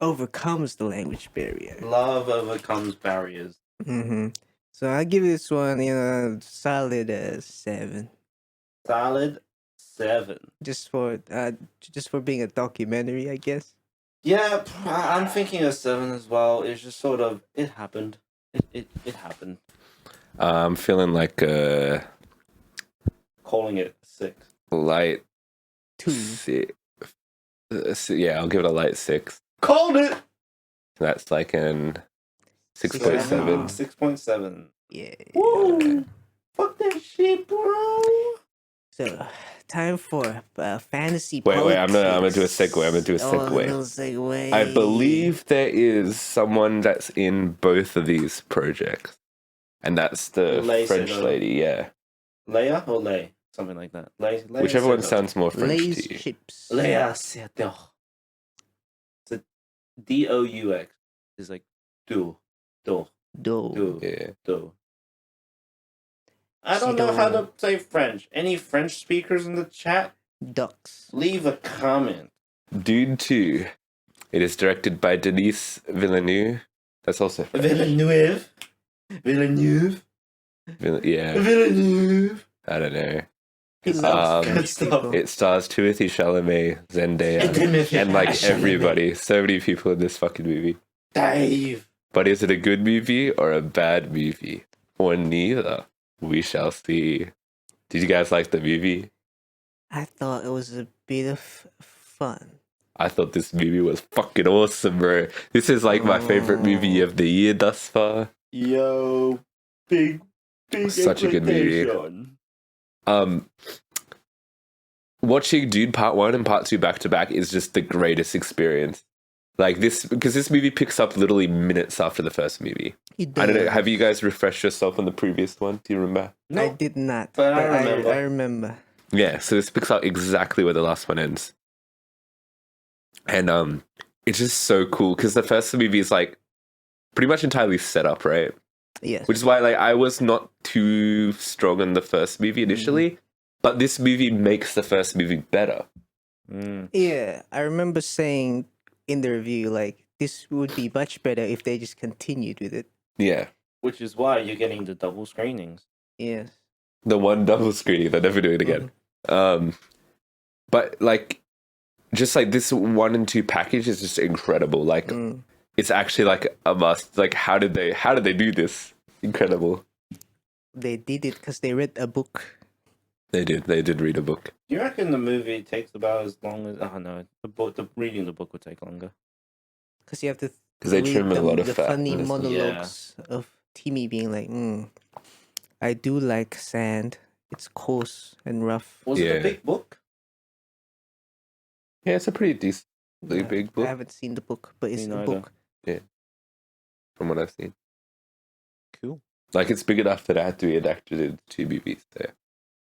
overcomes the language barrier. Love overcomes barriers. Mm-hmm. So I give this one, solid 7, Solid 7. just for being a documentary, I guess. Yeah, I'm thinking a 7 as well. It's just sort of, it happened. It happened. I'm feeling like Calling it 6. light 2. yeah, I'll give it a light 6. Called it! That's like an 6.7. 6.7. Yeah. Woo! Fuck that shit, bro! So, time for fantasy. Wait, I'm gonna do a politics. segue. I'm gonna do a Oh, segue. little segue. I believe there is someone that's in both of these projects, and that's the Lay French Sego. lady. Yeah, Leia or Lay? Something like that. Leia whichever one Sego. sounds more French Lay's to you. chips. Leia Sego. It's a Deux. It's like do. Dough. Yeah, Do. I don't know how to say French. Any French speakers in the chat? Ducks. Leave a comment. Dune 2. It is directed by Denis Villeneuve. That's also French. Villeneuve. Yeah, Villeneuve. I don't know. He loves Um, French Good people. It stars Timothée Chalamet, Zendaya, and like everybody. So many people in this fucking movie. Dave. But is it a good movie or a bad movie? Or neither? We shall see. Did you guys like the movie? I thought it was a bit of fun. I thought this movie was fucking awesome, bro. This is like my favorite movie of the year thus far. Yo. Big Such a good movie. expectation. Watching Dune Part 1 and Part 2 back to back is just the greatest experience. Like this, because this movie picks up literally minutes after the first movie. He I don't know. does. Have you guys refreshed yourself on the previous one? Do you remember? I did not, but I remember. I remember. Yeah, so this picks up exactly where the last one ends. And it's just so cool because the first movie is like pretty much entirely set up, right? Yes. Which is why like I was not too strong on the first movie initially, but this movie makes the first movie better. Yeah, I remember saying in the review like this would be much better if they just continued with it. Yeah. Which is why you're getting the double screenings. Yes. The one double screening, they'll never do it again. But like just like this 1 and 2 package is just incredible. Like it's actually like a must. Like how did they do this? Incredible. They did it because they read a book. They did read a book. Do you reckon the movie takes about as long as? Oh no, the reading the book would take longer. Because you have to. Because they trim a lot of the fat. funny monologues of Timmy being like, I do like sand. It's coarse and rough. Was it a big book? Yeah, it's a pretty decently big book. I haven't seen the book, but it's a neither. book. Yeah. From what I've seen. Cool. Like it's big enough that it had to be adapted into 2 movies. So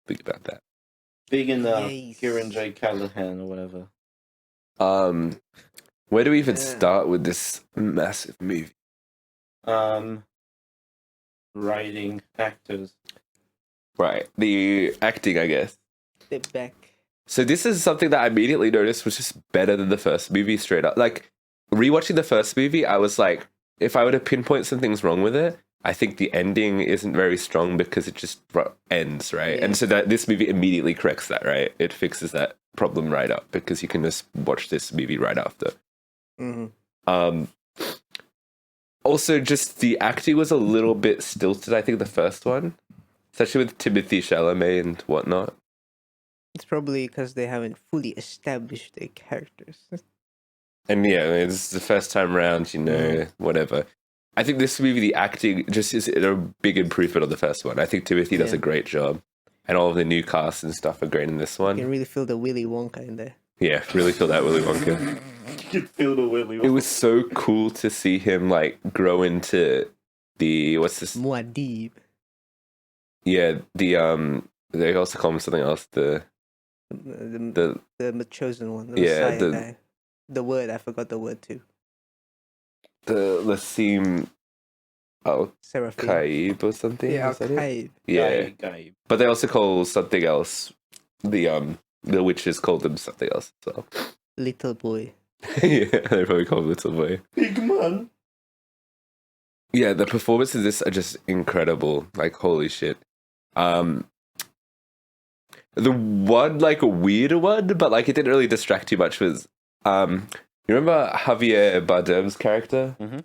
think about that. Big in Yes. Kieran J. Callahan or whatever. Where do we even start with this massive movie? Writing, actors. Right. The acting, I guess. They're back. So this is something that I immediately noticed was just better than the first movie straight up. Like, rewatching the first movie, I was like, if I were to pinpoint some things wrong with it, I think the ending isn't very strong because it just ends, right? Yeah. And so that this movie immediately corrects that, right? It fixes that problem right up because you can just watch this movie right after. Also, just the acting was a little bit stilted, I think, the first one. Especially with Timothée Chalamet and whatnot. It's probably because they haven't fully established their characters. And yeah, I mean, it's the first time around, whatever. I think this movie, the acting just is a big improvement on the first one. I think Timothy does a great job. And all of the new casts and stuff are great in this one. You can really feel the Willy Wonka in there. Yeah, really feel that Willy Wonka. You can feel the Willy Wonka. It was so cool to see him like grow into the, what's this? Muad'Dib. Yeah, they also call him something else. The chosen one. Yeah, Messiah guy. The word, I forgot the word too. The Lassim Seraphim. Kaib or something. Yeah, is that it? Kaib. Yeah, Gabe. but they also call something else. The witches called them something else. So Little boy. yeah, they probably call him Little Boy. Big man. Yeah, the performances in this are just incredible. Like holy shit. The one like a weird one, but like it didn't really distract too much was you remember Javier Bardem's character? Mm-hmm.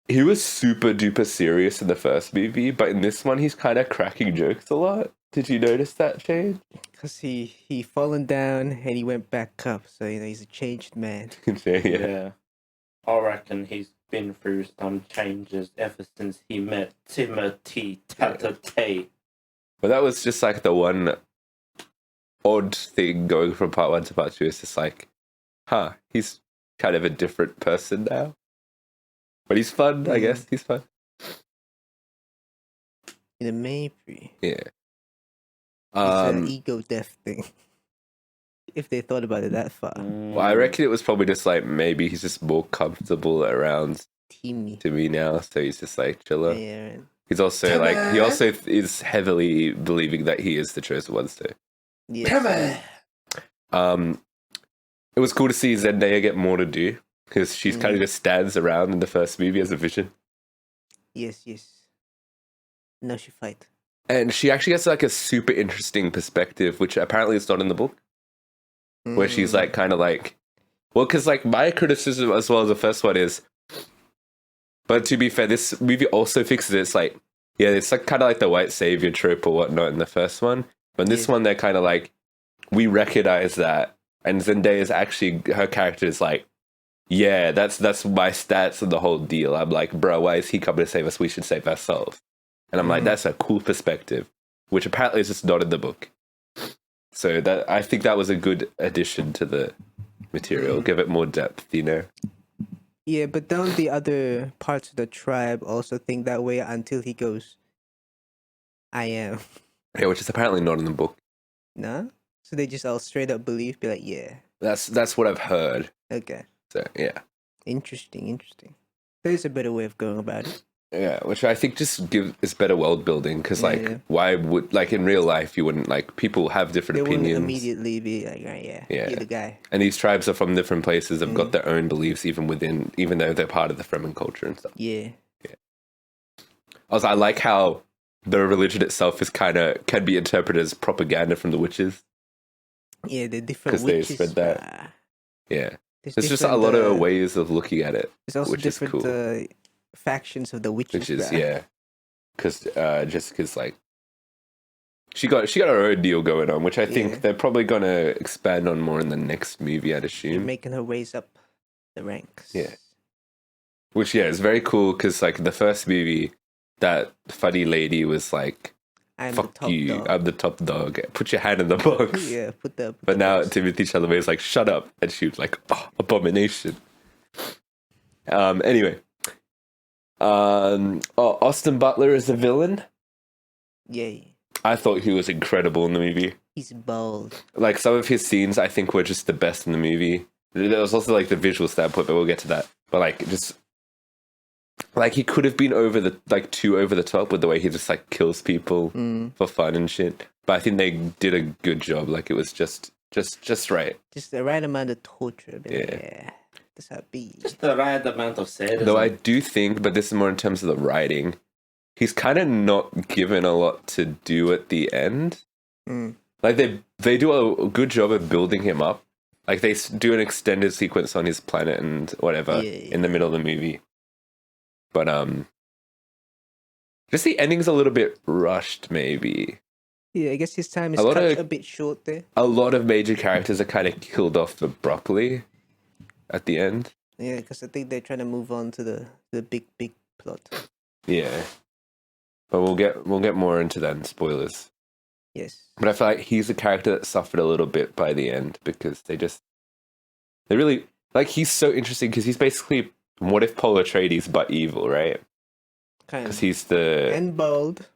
He was super duper serious in the first movie, but in this one he's kind of cracking jokes a lot. Did you notice that change? Because he fallen down and he went back up, so he's a changed man. Yeah. I reckon he's been through some changes ever since he met Timothée Chalamet. But that was just like the one odd thing going from part 1 to part 2. It's just like, he's kind of a different person now. But he's fun, I guess. He's fun. In a maybe. Yeah. It's an ego death thing. If they thought about it that far. Well, I reckon it was probably just like maybe he's just more comfortable around Timmy. to me now, so he's just like chiller. Yeah, right. He's also like he also is heavily believing that he is the chosen one. So Yes. it was cool to see Zendaya get more to do because she's kind of just stands around in the first movie as a vision. Yes. Now she fight. And she actually has like a super interesting perspective, which apparently is not in the book, where she's like kind of like, well, because like my criticism as well as the first one is, but to be fair, this movie also fixes it. It's like, yeah, it's like kind of like the white savior trope or whatnot in the first one, but in this one they're kind of like, we recognize that, and Zendaya's actually her character is like, yeah, that's my stats and the whole deal. I'm like, bro, why is he coming to save us? We should save ourselves. And I'm like, that's a cool perspective, which apparently is just not in the book. So that I think that was a good addition to the material. Give it more depth, you know? Yeah, but don't the other parts of the tribe also think that way until he goes, I am. Yeah, which is apparently not in the book. No? So they just all straight up believe, be like, yeah. That's what I've heard. Okay. So yeah. Interesting. There's a better way of going about it. Yeah, which I think just is better world building because Yeah. why would in real life you wouldn't people have different They opinions. wouldn't immediately be like, right, yeah, you're the guy. And these tribes are from different places. They've got their own beliefs even though they're part of the Fremen culture and stuff. Yeah. I like how the religion itself can be interpreted as propaganda from the witches. Yeah, the different 'Cause they witches. spread that. bruh. Yeah, there's just a lot of ways of looking at it, There's also which is different cool. factions of the witches. Which is bruh. because Jessica's she got her own deal going on, which I think they're probably gonna expand on more in the next movie, I'd She's assume. making her ways up the ranks. Yeah. Which is very cool because the first movie, that funny lady was like, I'm "Fuck the top you, dog. I'm the top dog. Put your hand in the box." Yeah, put But the now box. Timothy Chalamet is like, "Shut up," and she was like, "Oh, abomination." Anyway, Austin Butler is the villain. Yay. I thought he was incredible in the movie. He's bold. Some of his scenes, I think, were just the best in the movie. There was also the visual standpoint, but we'll get to that. But just he could have been too over the top with the way he just kills people for fun and shit. But I think they did a good job. It was just right. Just the right amount of torture. But Yeah. yeah. That's how it be. Just the right amount of sadism. Though I do think, but this is more in terms of the writing, he's kind of not given a lot to do at the end. Mm. They do a good job of building him up. They do an extended sequence on his planet and whatever in the middle of the movie. But just the ending's a little bit rushed, maybe. Yeah, I guess his time is a bit short there. A lot of major characters are kind of killed off abruptly at the end. Yeah, because I think they're trying to move on to the big plot. Yeah, but we'll get more into that in spoilers. Yes. But I feel like he's a character that suffered a little bit by the end because they really he's so interesting because he's basically what if Paul Atreides but evil, right? Kind Because of. he's the And bold.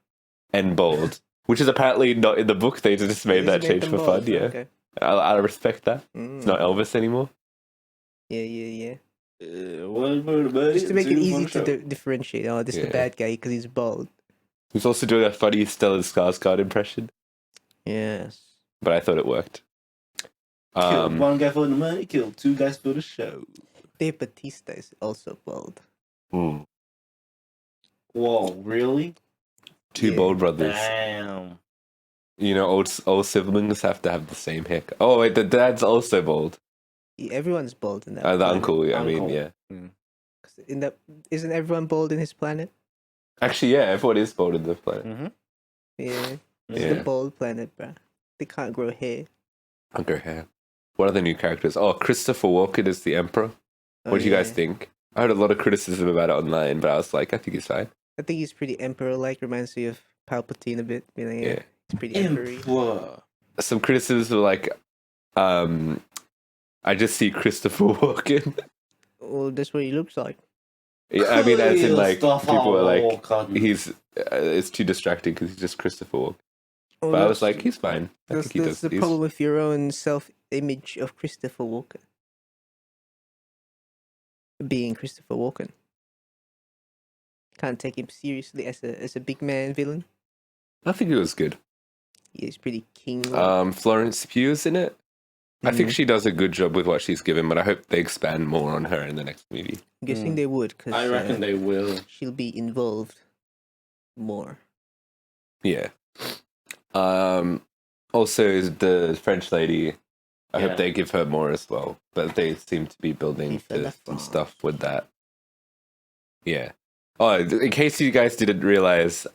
bold, which is apparently not in the book. They just made that change for fun. Yeah, Okay. I respect that. Mm. It's not Elvis anymore. Yeah. One more buddy, Just to make it two easy more to show. differentiate. Oh, this is the bad guy because he's bald. He's also doing a funny Stellan Skarsgård impression, Yes. but I thought it worked. Killed one guy for the money, killed two guys for the show. Dave Bautista is also bald. Mm. Whoa, really? Two Yeah. bold brothers. Damn. Old siblings have to have the same haircut. Oh wait, the dad's also bald. Yeah, everyone's bald in that. The planet. uncle. I mean, Uncle. yeah. 'Cause isn't everyone bald in his planet? Actually, yeah, everyone is bald in the planet. Mm-hmm. Yeah. It's Yeah. the bald planet, bruh. They can't grow hair. Uncle hair. What are the new characters? Oh, Christopher Walken is the Emperor. Oh, What do you guys yeah. think? I heard a lot of criticism about it online, but I was like, I think he's fine. I think he's pretty emperor-like. Reminds me of Palpatine a bit. You know, yeah. Yeah. It's pretty emperor-y. Whoa. Some criticisms were I just see Christopher Walken. Well, that's what he looks like. Yeah, I mean, as in Stuff people are like, all cotton. he's it's too distracting because he's just Christopher Walken. Well, But I was that's- like, he's fine. I That's, think he that's does. the problem with your own self-image of Christopher Walken. Being Christopher Walken. Can't take him seriously as a big man villain. I think it was good. He's pretty king. Florence Pugh's in it. I think she does a good job with what she's given, but I hope they expand more on her in the next movie. I'm guessing they would, because I reckon they will. she'll be involved more. Yeah. Also, the French lady, I hope Yeah. they give her more as well. But they seem to be building Give her to the some farm. stuff with that. Yeah. Oh, in case you guys didn't realize,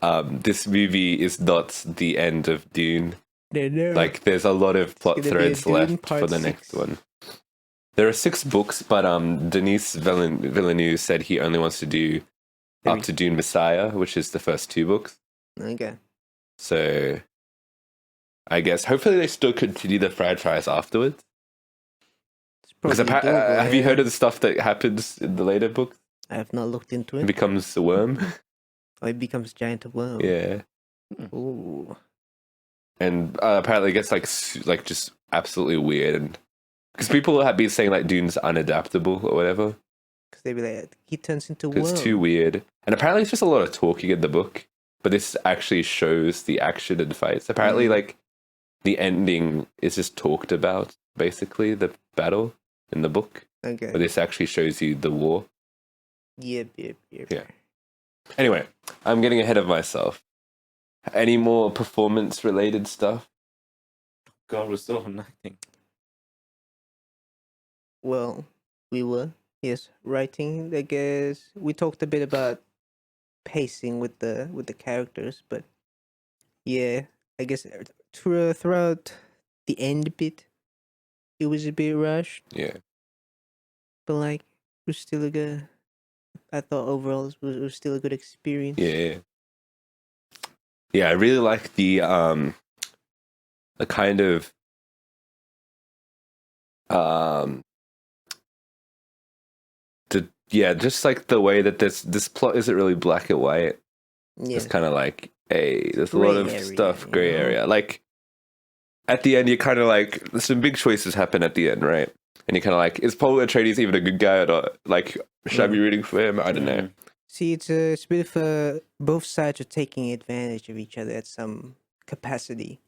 this movie is not the end of Dune. No. There's a lot of plot gonna be a threads Dune left part for the 6. next one. There are 6 books, but Denis Villeneuve said he only wants to do up to Dune Messiah, which is the first 2 books. Okay. So I guess hopefully they still continue the franchise afterwards. Because Probably doable, have you yeah. heard of the stuff that happens in the later book? I have not looked into It it. becomes a worm. Or it becomes giant worm. Yeah. Ooh. And apparently it gets like just absolutely weird, and because people have been saying like Dune's unadaptable or whatever Because they be like, he turns into because worm. it's too weird, and apparently it's just a lot of talking in the book, but this actually shows the action and fights. Apparently, like the ending is just talked about, basically the battle in the book, Okay. but this actually shows you the war. Yep. Yeah. Anyway, I'm getting ahead of myself. Any more performance related stuff? God, we're still on acting. Well, we were, yes, writing. I guess we talked a bit about pacing with the characters, but yeah, I guess throughout the end bit, it was a bit rushed, Yeah. but like it was still a good. I thought overall it was still a good experience. Yeah. Yeah, I really like the kind of um just like the way that this plot isn't really black and white. Yeah. It's kind of like there's a Gray lot of area, stuff you gray know? area. Like at the end, you're kind of like some big choices happen at the end, right? And you're kind of like, is Paul Atreides even a good guy or not? Like, should I be rooting for him? I don't know. See, it's a bit of both sides are taking advantage of each other at some capacity.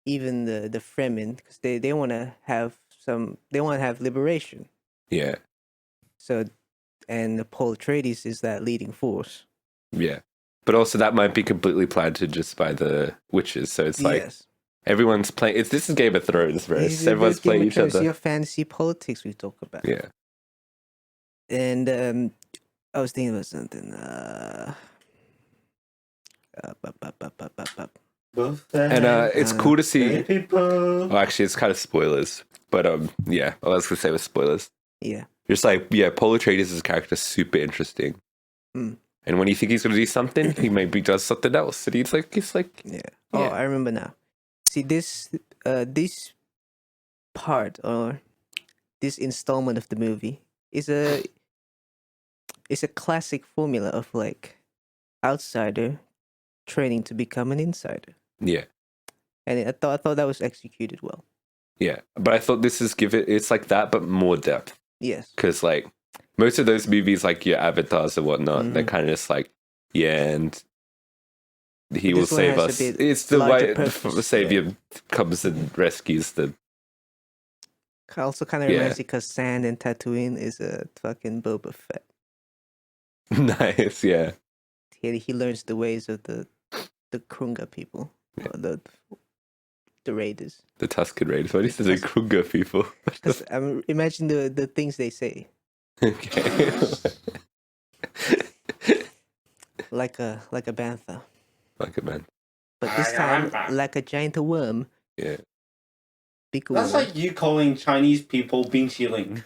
Even the Fremen, because they want to have liberation. Yeah, So, and the Paul Atreides is that leading force. yeah. But also that might be completely planted just by the witches. So it's like Yes, everyone's playing. This is Game of Thrones, bro. It's Everyone's playing each It's other. your fantasy politics we talk about. Yeah. And I was thinking about something. And it's cool to see. people. Oh, actually, it's kind of spoilers. But yeah, all I was gonna say was spoilers. Yeah. Just like, yeah, Paul Atreides' character is super interesting. Mm. And when you think he's gonna do something, he maybe does something else. And he's like, Yeah. Oh, yeah. I remember now. See, this part or this installment of the movie is a classic formula of like outsider training to become an insider. Yeah. And I thought that was executed well. Yeah. But I thought this is it's like that, but more depth. Yes. Because like most of those movies, like your avatars and whatnot, they're kind of just like, yeah, and he will This one save has a us. bit It's the larger way purpose, the savior comes and rescues the. Also kind of reminds me because Sand and Tatooine is a fucking Boba Fett. Nice, yeah. He learns the ways of the Krunga people, or the Raiders. The Tusken Raiders. What is the Krunga people? Because imagine the things they say. Okay. like a bantha, Like a man. but this time like a giant worm. Yeah. Big That's worm. like you calling Chinese people Bing Xiling.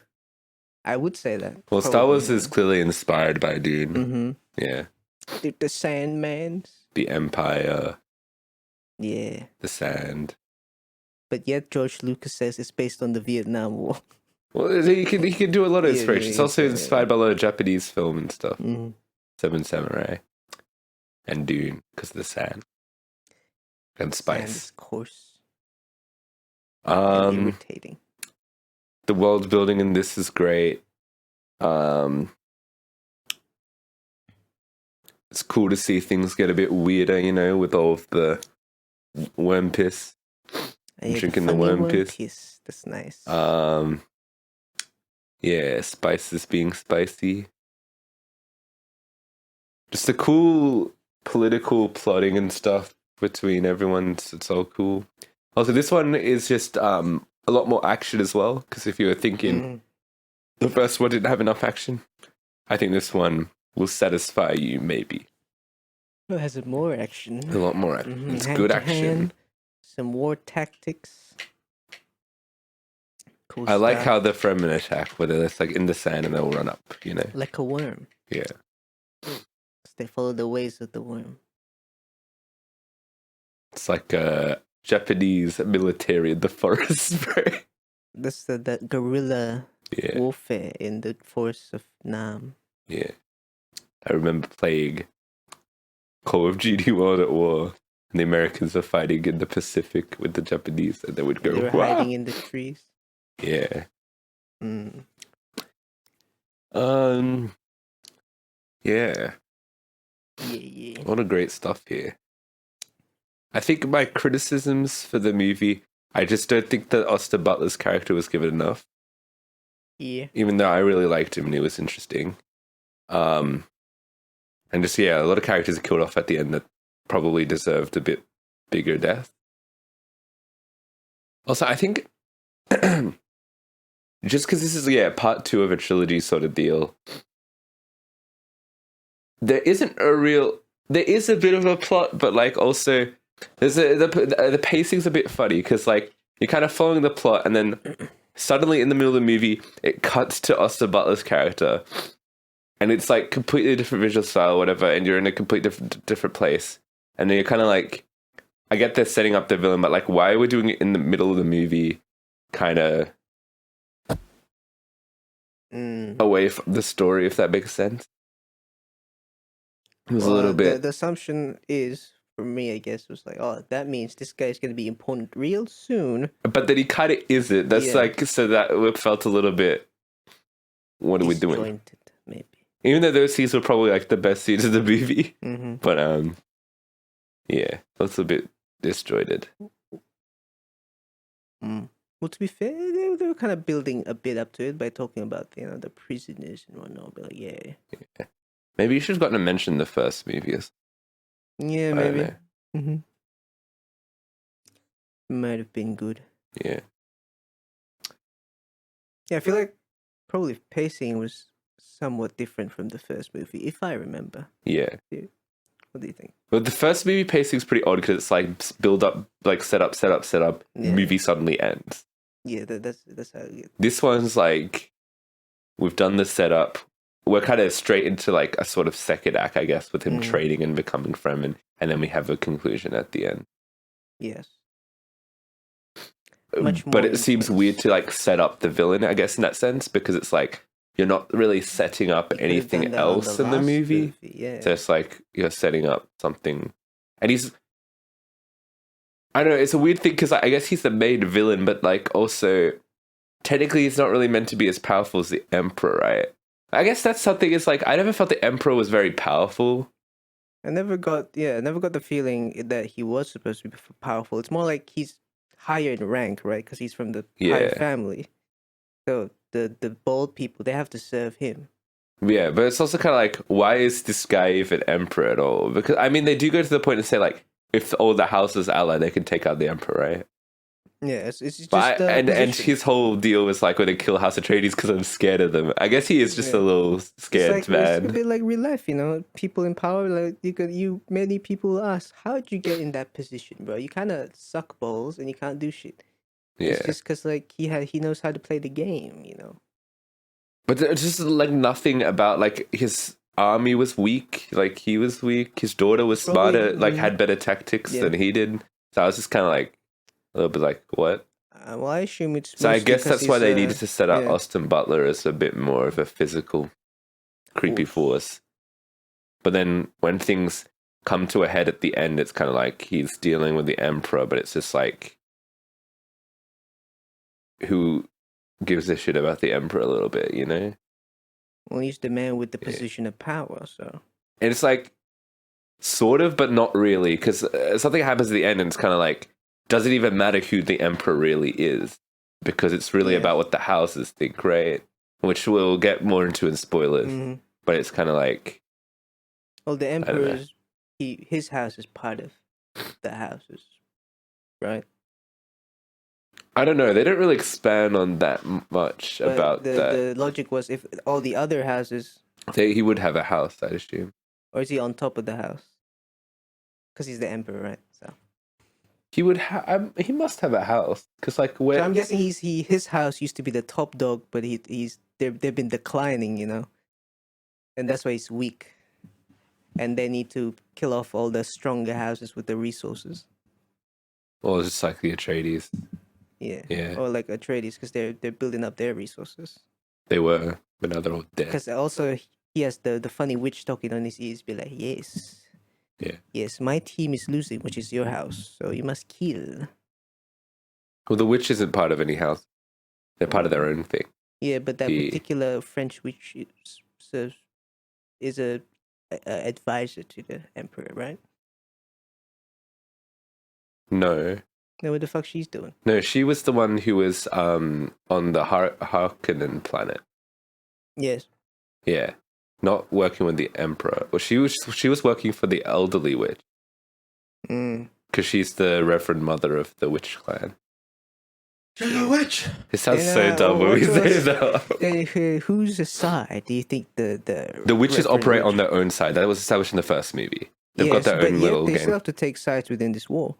I would say that. Well, Star Wars is clearly inspired by Dune. Mm-hmm. Yeah. The Sandmans. The Empire, Yeah. the Sand. But yet George Lucas says it's based on the Vietnam War. Well, he can do a lot of inspiration. It's also yeah. inspired by a lot of Japanese film and stuff. Mm-hmm. Seven Samurai and Dune because of the sand and spice. Sand is coarse and irritating. The world building in this is great. It's cool to see things get a bit weirder, you know, with all of the worm piss. Drinking the worm piss. That's nice. Yeah, spices being spicy. Just the cool political plotting and stuff between everyone. It's all cool. Also, this one is just a lot more action as well. Because if you were thinking the first one didn't have enough action, I think this one will satisfy you, maybe. It has more action. A lot more action. Mm-hmm. It's Hand good to action. hand, some war tactics. Cool I like stuff. how the Fremen attack, where they're just like in the sand and they'll run up, you know? Like a worm. Yeah. They follow the ways of the worm. It's like a Japanese military in the forest, bro. That's the guerrilla Yeah, warfare in the forests of Nam. yeah. I remember playing Call of Duty World at War, and the Americans were fighting in the Pacific with the Japanese, and they would go, They were "Wah!" hiding in the trees. Yeah. Mm. Yeah. Yeah. A lot of great stuff here. I think my criticisms for the movie, I just don't think that Austin Butler's character was given enough. Yeah. Even though I really liked him and he was interesting. And just, yeah, a lot of characters are killed off at the end that probably deserved a bit bigger death. Also, I think just because this is, part 2 of a trilogy sort of deal, there is a bit of a plot, but like also the pacing's a bit funny because like you're kind of following the plot and then suddenly in the middle of the movie it cuts to Austin Butler's character and it's like completely different visual style or whatever, and you're in a complete different place, and then you're kind of like, I get they're setting up the villain, but like why are we doing it in the middle of the movie, kind of away from the story, if that makes sense. It was a little bit. The assumption is, for me, I guess, was like, oh, that means this guy's going to be important real soon. But then he kind of isn't. That's like, so that it felt a little bit, what are we doing? Disjointed, maybe. Even though those scenes were probably like the best scenes of the movie. Mm-hmm. But yeah, that's a bit disjointed. Well, to be fair, they were kind of building a bit up to it by talking about, the prisoners and whatnot. But like, yeah. Maybe you should have gotten to mention the first movies. Yeah, maybe. Mm-hmm. Might have been good. Yeah. Yeah, I feel like probably pacing was somewhat different from the first movie, if I remember. Yeah. What do you think? But the first movie pacing's pretty odd because it's like build up, like set up, movie suddenly ends. Yeah, that's how it gets. This one's like, we've done the setup. We're kind of straight into like a sort of second act, I guess, with him training and becoming Fremen, and then we have a conclusion at the end. Yes. But it seems weird to like set up the villain, I guess, in that sense, because it's like you're not really setting up anything else in the movie. Yeah. So it's like you're setting up something, and I don't know, it's a weird thing because I guess he's the main villain, but like also technically he's not really meant to be as powerful as the Emperor, right? I guess that's something. It's like I never felt the Emperor was very powerful. I never got the feeling that he was supposed to be powerful. It's more like he's higher in rank, right? Because he's from the higher family. So the bold people, they have to serve him. Yeah, but it's also kind of like, why is this guy even Emperor at all? Because I mean, they do go to the point and say like, if all the houses ally, they can take out the Emperor, right? Yeah, it's just and his whole deal was like, when they kill House Atreides because I'm scared of them. I guess he is just a little scared man. It's a bit like real life, people in power. Like many people ask, how'd you get in that position, bro? You kind of suck balls and you can't do shit. Yeah, it's just because like he knows how to play the game, But there's just like nothing about like his army was weak. Like he was weak. His daughter was smarter. Like had better tactics than he did. So I was just kind of like. A little bit like, what? Well, I assume it's... So I guess that's why they needed to set up Austin Butler as a bit more of a physical, creepy force. But then when things come to a head at the end, it's kind of like he's dealing with the Emperor, but it's just like... Who gives a shit about the Emperor a little bit, Well, he's the man with the position of power, so... And it's like, sort of, but not really, because something happens at the end and it's kind of like... Doesn't even matter who the Emperor really is, because it's really about what the houses think, right? Which we'll get more into in spoilers. But it's kind of like... Well, the Emperor's... His house is part of the houses, right? I don't know. They don't really expand on that much about that. The logic was if all the other houses... He would have a house, I assume. Or is he on top of the house? Because he's the Emperor, right? So... He would have. He must have a house, because like where. So I'm guessing his house used to be the top dog, but they've been declining, and that's why he's weak, and they need to kill off all the stronger houses with the resources. Or just like the Atreides. Yeah. Yeah. Or like Atreides, because they're building up their resources. They were, but now they're all dead. Because also he has the funny witch talking on his ears, be like, yes. Yeah. Yes, my team is losing, which is your house, so you must kill. Well, the witch isn't part of any house. They're part of their own thing. Yeah, but that The- particular French witch is a advisor to the emperor, right? No. Now what the fuck she's doing? No, she was the one who was on the Harkonnen planet. Yes. Yeah. Not working with the Emperor. Well, she was working for the elderly witch. Mm. Because she's the reverend mother of the witch clan. She's a witch. It sounds And, so dumb when we what say was- that. Whose side do you think the The witches reverend operate on witch- their own side. That was established in the first movie. They've got Yes, their but own yet little they game. still have to take sides within this war.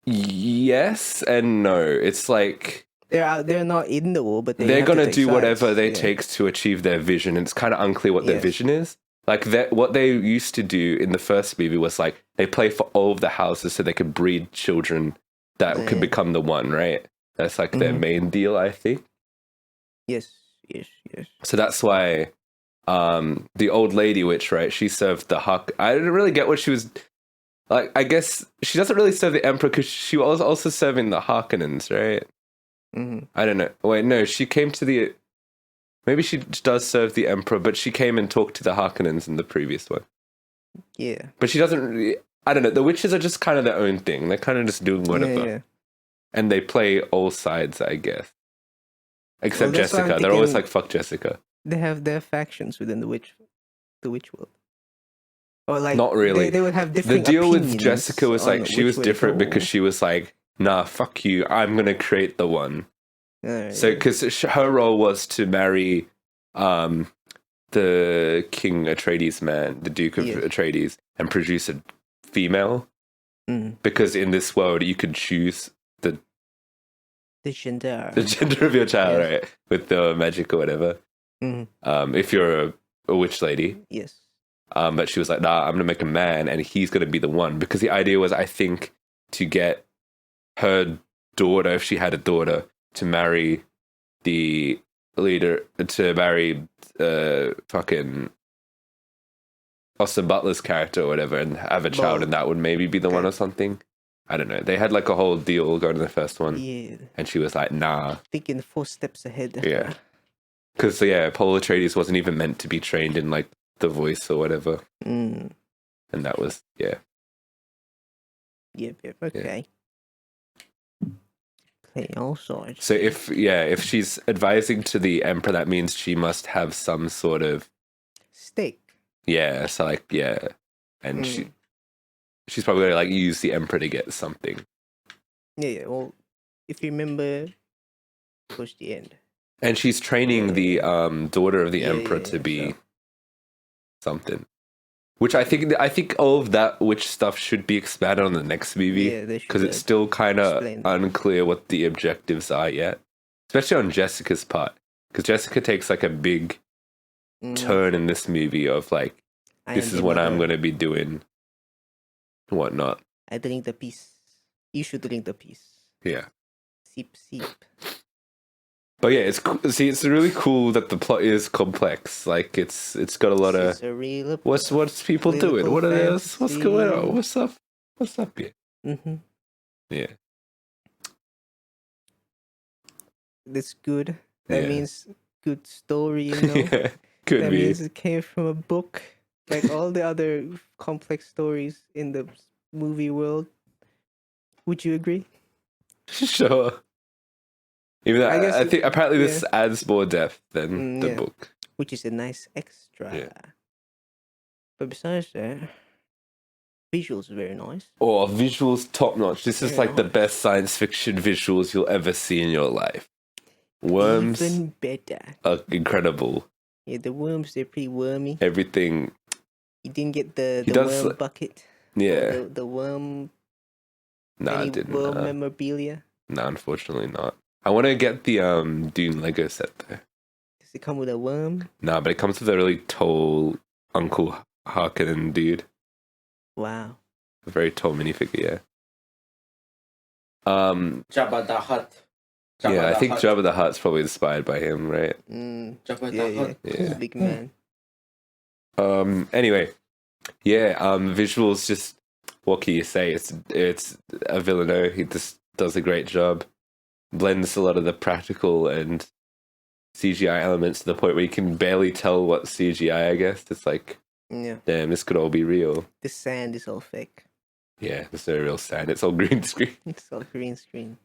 Yes and no. It's like They're not in the war, but they're have to gonna take do whatever sides. they Yeah. take to achieve their vision. It's kind of unclear what their Yes. vision is. Like what they used to do in the first movie was like they play for all of the houses so they could breed children that could Yeah. become the one, right? That's like their Mhm. main deal, I think. Yes. So that's why the old lady witch, right? She served the Huck. I didn't really get what she was like. I guess she doesn't really serve the emperor because she was also serving the Harkonnens, right? hmm I don't know. Wait, no, she came to the. Maybe she does serve the emperor, but she came and talked to the Harkonnens in the previous one. Yeah. But she doesn't really. I don't know. The witches are just kind of their own thing. They're kind of just doing whatever, Yeah. and they play all sides, I guess. Except Well, that's why I'm Jessica. They're always thinking- like, "Fuck Jessica." They have their factions within the witch world. Or like Not really. They would have The different. deal with opinions Jessica was on like she was which way to different go. because she was like, "Nah, fuck you. I'm gonna create the one." Alright, So yeah. because her role was to marry the King Atreides man, the Duke of Yes. Atreides, and produce a female. Mm. Because in this world, you could choose the gender. the gender of your child, Yes. right? With the magic or whatever. Mhm. If you're a witch lady. Yes. But she was like, nah, I'm going to make a man and he's going to be the one. Because the idea was, I think, to get her daughter, if she had a daughter, to marry the leader, to marry fucking Austin Butler's character or whatever and have a child, Well, and that would maybe be the one okay. or something. I don't know. They had like a whole deal going to the first one. Yeah. And she was like, nah. Thinking 4 steps ahead. Yeah. Because, yeah, Paul Atreides wasn't even meant to be trained in like the voice or whatever. Mm. And that was, yeah. Yep. Okay. Play all sides. So if she's advising to the emperor, that means she must have some sort of, Stake. yeah, so like, yeah. And she's probably gonna like use the emperor to get something. Yeah. Well, if you remember, towards the end. And she's training the daughter of the Yeah, emperor yeah, to be so- something. Which I think all of that witch stuff should be expanded on the next movie. Yeah, they should. Because it's still kind of explain that. unclear what the objectives are yet. Especially on Jessica's part. Because Jessica takes like a big turn in this movie of like, this is what I'm going to be doing and whatnot. I drink the piece. You should drink the piece. Yeah. Sip. But yeah, it's see, it's really cool that the plot is complex. Like it's got a lot of It's a real. what's people doing? political What are this? What's going on? fantasy. What's up? What's up here? Mm-hmm. Yeah. That's good. That Yeah. means good story. You know. Yeah. Could that be. means it came from a book. Like all the other complex stories in the movie world. Would you agree? Sure. Even though I guess I think apparently this adds more depth than the yeah. book. Which is a nice extra. Yeah. But besides that, visuals are very nice. Oh, visuals top notch. This is Yeah. like the best science fiction visuals you'll ever see in your life. Worms Even better. are incredible. Yeah, the worms, they're pretty wormy. Everything. You didn't get the He does worm bucket. Yeah. The worm. No, I any didn't. worm memorabilia. No, unfortunately not. I want to get the Dune Lego set though. Does it come with a worm? No, but it comes with a really tall Uncle Harkonnen dude. Wow. A very tall minifigure, yeah. Jabba the Hutt. Yeah, I the think Hutt. Jabba the Hutt's probably inspired by him, right? Jabba Yeah, the yeah. Hutt. He's a big man. Anyway, yeah, visuals just, what can you say? It's a Villeneuve. He just does a great job. Blends a lot of the practical and CGI elements to the point where you can barely tell what's CGI, I guess. It's like, Yeah. damn, this could all be real. The sand is all fake. Yeah, there's no real sand. It's all green screen. It's all green screen.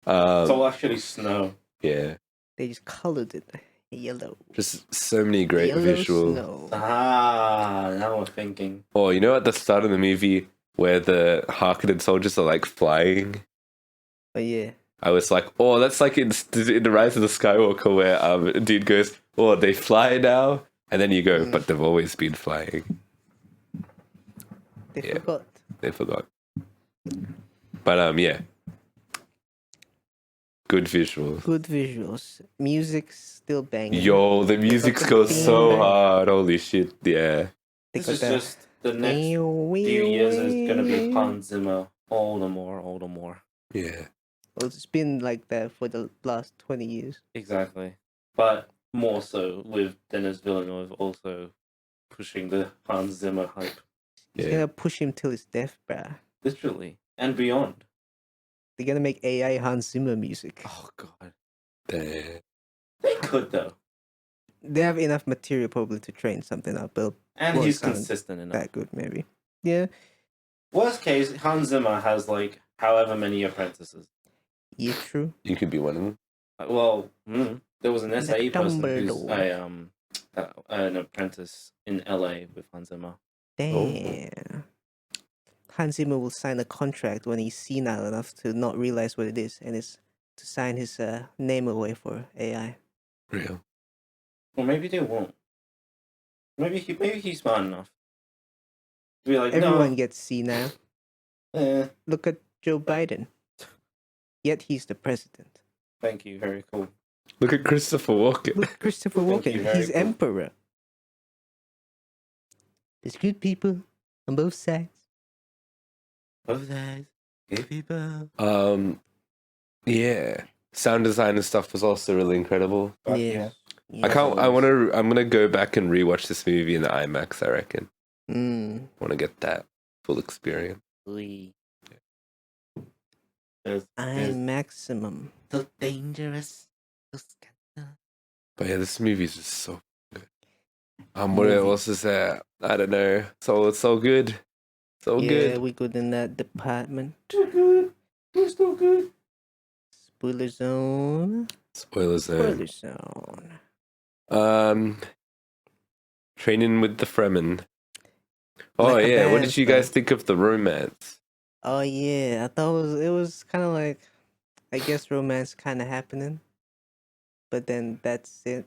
It's all actually snow. Yeah, They just colored it yellow. just so many great Yellow visual. snow. Now I'm thinking. Oh, you know at the start of the movie where the Harkonnen soldiers are like flying? But yeah. I was like, oh, that's like in the Rise of the Skywalker where a dude goes, oh, they fly now? And then you go, but they've always been flying. They Yeah. forgot. They forgot. But yeah. Good visuals. Good visuals. Music's still banging. Yo, the music goes so hard. Holy shit, yeah. They This got is that- just the next few years is gonna be Hans Zimmer all the more. Yeah. Well, it's been like that for the last 20 years. Exactly. But more so with Denis Villeneuve also pushing the Hans Zimmer hype. He's Yeah. gonna push him till his death, bruh. Literally. And beyond. They're gonna make AI Hans Zimmer music. Oh god. Damn. They could though. They have enough material probably to train something up, but And Well, he's it sounds consistent enough. that good maybe. Yeah, Worst case, Hans Zimmer has like however many apprentices. yeah, true. You could be one of them. There was an SAE person who's Dumbledore. an apprentice in LA with Hans Zimmer. Damn. Hans Zimmer will sign a contract when he's senile enough to not realize what it is, and it's to sign his name away for AI. Real. Or maybe they won't. Maybe he's smart enough to be like, Everyone no, gets senile. eh, Look at Joe Biden. Yet he's the president. thank you, very cool. Look at Christopher Walken. Look, Christopher Thank you, Walken. very He's cool. emperor. There's good people on both sides. Both sides, good people. Yeah. Sound design and stuff was also really incredible. But Yeah. I can't. I'm gonna go back and rewatch this movie in the IMAX. I reckon. Mm. Want to get that full experience. There's I'm maximum. so dangerous. But yeah, this movie is just so good. What Movie. else is there? I don't know. So it's so good. So Yeah, good. we good in that department. Too good. We're still good. Spoiler zone. Spoilers there. Spoiler zone. Training with the Fremen. Oh Like a yeah, what band, did you though. guys think of the romance? Oh yeah, I thought it was kind of like, I guess romance kind of happening, but then that's it.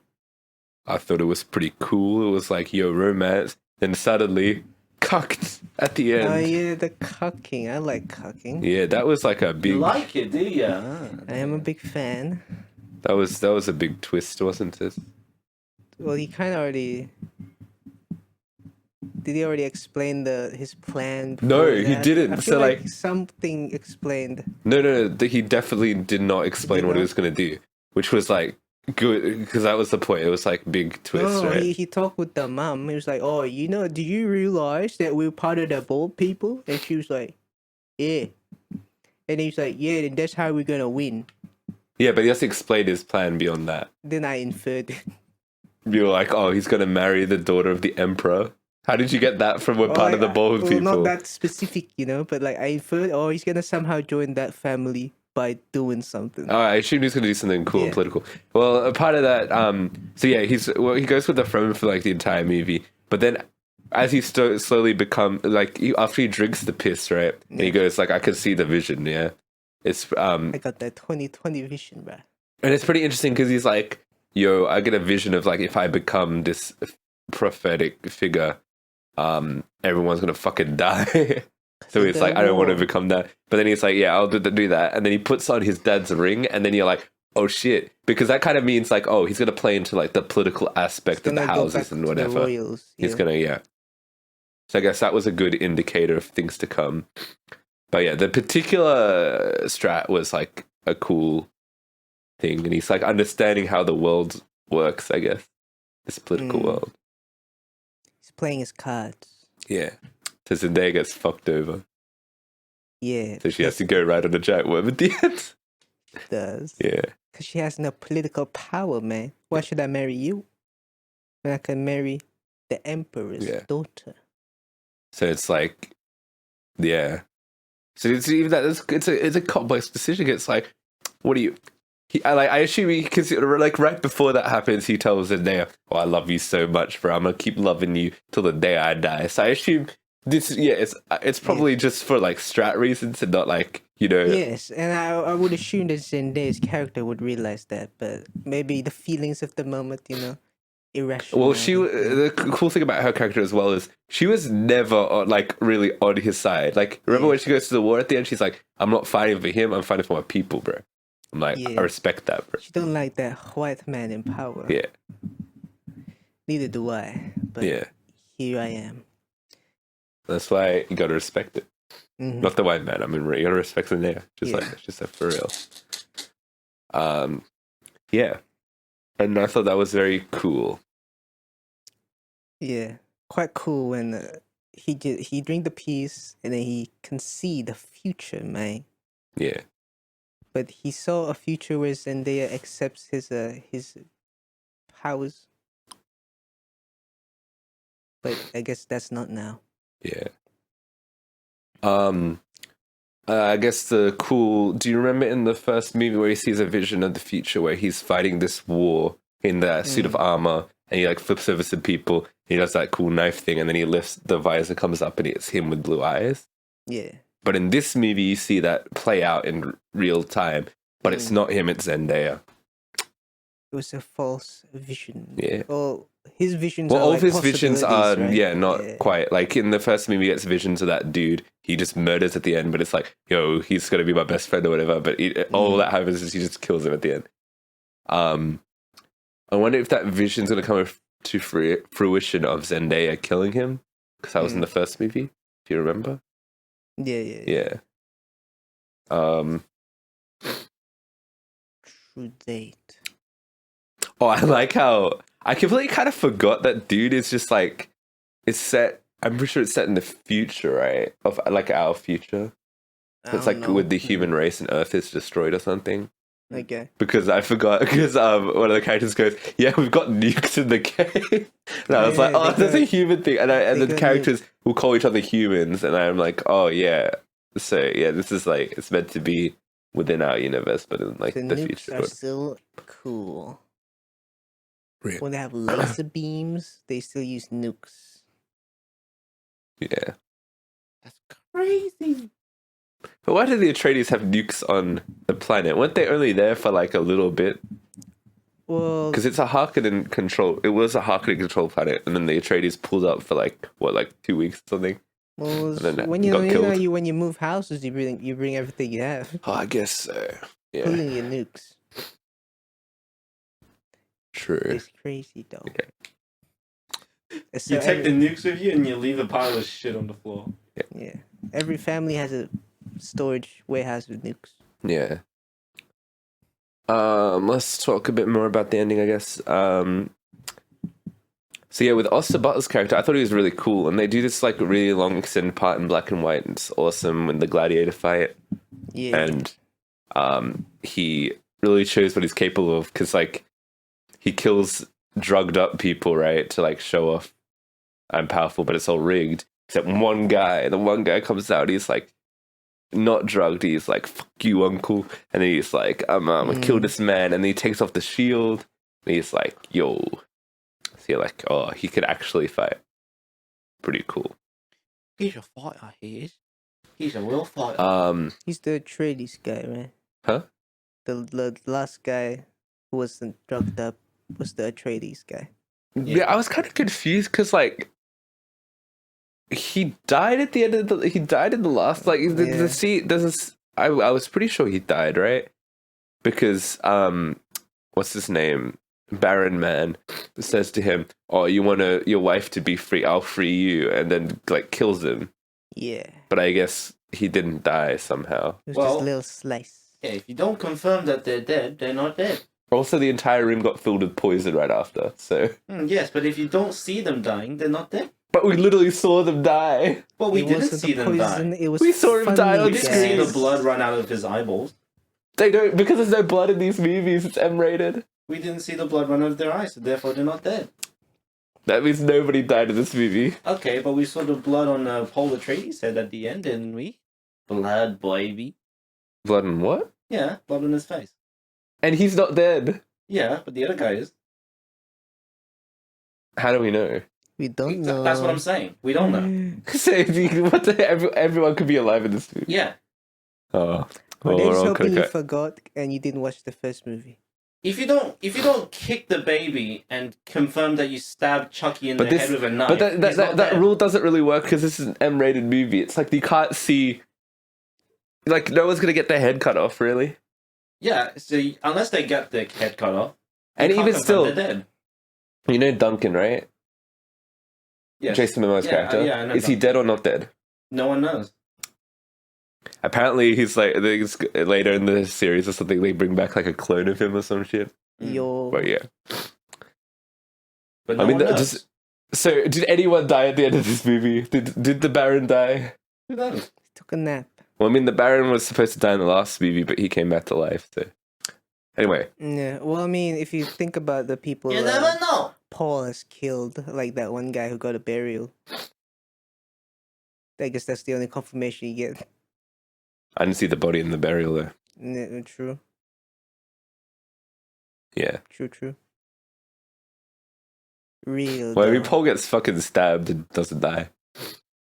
I thought it was pretty cool. It was like, yo, romance. Then suddenly, cucked at the end. Oh yeah, the cucking. I like cucking. Yeah, that was like a big. You like it, do ya? I am a big fan. That was a big twist, wasn't it? Well, he kind of already. Did he already explain his plan? No, before he that? didn't. I So, feel like- something explained. No. He definitely did not explain Did what he not? was gonna do, which was like good because that was the point. It was like big twist, No, right? he talked with the mom. He was like, "Oh, do you realize that we're part of the bold people?" And she was like, "Yeah." And he's like, "Yeah, then that's how we're gonna win." Yeah, but he has to explain his plan beyond that. Then I inferred. You were like, oh, he's gonna marry the daughter of the emperor. How did you get that from we're part of the bold people? Not that specific, but like I inferred, oh, he's gonna somehow join that family by doing something. Oh, I assumed he's going to do something cool and Yeah. political. Well, a part of that, so yeah, he goes with the Fremen for like the entire movie, but then as he slowly become like after he drinks the piss, right, and he Yeah. goes like, I can see the vision, yeah. It's I got that 2020 vision, bruh. and it's pretty interesting because he's like, yo, I get a vision of like if I become this prophetic figure, everyone's gonna fucking die. So he's like, I don't want to become that. But then he's like, yeah, I'll do that. And then he puts on his dad's ring, and then you're like, oh shit, because that kind of means like, oh, he's gonna play into like the political aspect of the Gonna go houses back and to the whatever. royals, He's yeah. gonna, yeah. So I guess that was a good indicator of things to come. But yeah, the particular strat was like a cool thing, and he's like understanding how the world works, I guess. This political world. He's playing his cards. Yeah. So Zendaya gets fucked over. Yeah. So she has to go right on a giant worm at the end. Does. Yeah. Because she has no political power, man. Why should I marry you when I can marry the emperor's daughter? So it's like, yeah. So it's even that it's a complex decision. It's like, what do you? I assume because like right before that happens, he tells Zendaya, "Oh, I love you so much, bro. I'm gonna keep loving you till the day I die." So I assume this, it's probably just for like strat reasons and not like Yes, and I would assume that Zendaya's character would realize that, but maybe the feelings of the moment, irrational. Well, the cool thing about her character as well is she was never like really on his side. Like, remember when she goes to the war at the end? She's like, "I'm not fighting for him. I'm fighting for my people, bro." I'm like, I respect that, bro. She don't like that white man in power. Yeah. Neither do I. But here I am. That's why you gotta respect it. Mm-hmm. Not the white man. I mean, you gotta respect Zendaya. Just like for real. Yeah. And I thought that was very cool. Yeah, quite cool when he drink the piece and then he can see the future, man. Yeah. But he saw a future where Zendaya accepts his powers. But I guess that's not now. Yeah. I guess do you remember in the first movie where he sees a vision of the future where he's fighting this war in that suit of armor and he like flips over some people, he does that cool knife thing and then he lifts the visor comes up and it's him with blue eyes. Yeah. But in this movie you see that play out in real time, but it's not him, it's Zendaya. It was a false vision. Yeah. Well, his visions all are of his visions are right? not quite like in the first movie he gets visions of that dude he just murders at the end, but it's like, yo, he's gonna be my best friend or whatever, but all that happens is he just kills him at the end. I wonder if that vision's gonna come to fruition of Zendaya killing him, because that was in the first movie, if you remember. Yeah. True date. Oh, I like how I completely kind of forgot that Dune is just like, it's set, I'm pretty sure it's set in the future, right? Of like our future. So it's like with the human race and Earth is destroyed or something. Okay. Because I forgot, because one of the characters goes, "Yeah, we've got nukes in the cave." And I was like, "Oh, that's a human thing." And the characters will call each other humans, and I'm like, "Oh yeah." So yeah, this is like, it's meant to be within our universe, but in like the nukes future. Are still cool. Really? When they have laser beams, they still use nukes. Yeah. That's crazy. But why did the Atreides have nukes on the planet? Weren't they only there for like a little bit? Well, because it's a Harkonnen control. It was a Harkonnen control planet, and then the Atreides pulled up for like 2 weeks or something. Well, then when when you move houses, you bring everything you have, Oh, I guess so. Yeah. including your nukes. True. It's crazy though. Okay. So You take the nukes with you and you leave a pile of shit on the floor. Yeah. Every family has a storage warehouse with nukes. Yeah. Let's talk a bit more about the ending, I guess. So yeah, with Austin Butler's character, I thought he was really cool, and they do this like really long extended part in black and white, and it's awesome when the gladiator fight. Yeah. And he really shows what he's capable of, because like he kills drugged up people, right, to like show off I'm powerful, but it's all rigged. Except the one guy comes out, he's like not drugged, he's like, "Fuck you, uncle," and then he's like, I'm gonna kill this man, and then he takes off the shield, and he's like, yo. So you're like, oh, he could actually fight. Pretty cool. He's a fighter, he is. He's a real fighter. He's the Atreides guy, right? Huh? The last guy who wasn't drugged up was the Atreides guy. Yeah, I was kind of confused because like he died at the end of he died in the last I was pretty sure he died, right? Because what's his name? Baron Man says to him, "Oh, you want your wife to be free? I'll free you," and then like kills him. Yeah. But I guess he didn't die somehow. It was Well- just a little slice. Yeah, if you don't confirm that they're dead, they're not dead. Also, the entire room got filled with poison right after. So, Yes, but if you don't see them dying, they're not dead. but we literally saw them die. Well, we It didn't wasn't see the them poison, die. It was We saw him die funny on We didn't see the gas. blood run out of his eyeballs. They don't, because there's no blood in these movies. It's M-rated. We didn't see the blood run out of their eyes, so therefore they're not dead. That means nobody died in this movie. Okay, but we saw the blood on Paul Atreides' head at the end, didn't we? Blood, baby. Blood and what? Yeah, blood on his face. And he's not dead. Yeah, but the other guy is. How do we know? We don't know. That's what I'm saying. We don't know. So, everyone could be alive in this movie. Yeah. Oh. Well, Well, they're we're just all hoping you gonna forgot and you didn't watch the first movie. If you don't kick the baby and confirm that you stabbed Chucky in But the this- head with a knife, But he's not that dead. rule doesn't really work because this is an M-rated movie. It's like you can't see. Like no one's gonna get their head cut off, really. Yeah, so unless they get their head cut off, you And can't even confirm still, they're dead. you know Duncan, right? Yes. Jason Momoa's Yeah, character. yeah, I know Is he Duncan. dead or not dead? No one knows. Apparently, he's like I think it's later in the series or something. They bring back like a clone of him or some shit. Yo. But yeah, But no I mean, one knows. so did anyone die at the end of this movie? Did the Baron die? Who knows? Took a nap. Well, I mean, the Baron was supposed to die in the last movie, but he came back to life. So anyway, Yeah. Well, I mean, if you think about the people You never know. Paul has killed, like that one guy who got a burial. I guess that's the only confirmation you get. I didn't see the body in the burial though. Yeah, true. Yeah. True. Real. Well, I mean, though. Paul gets fucking stabbed and doesn't die.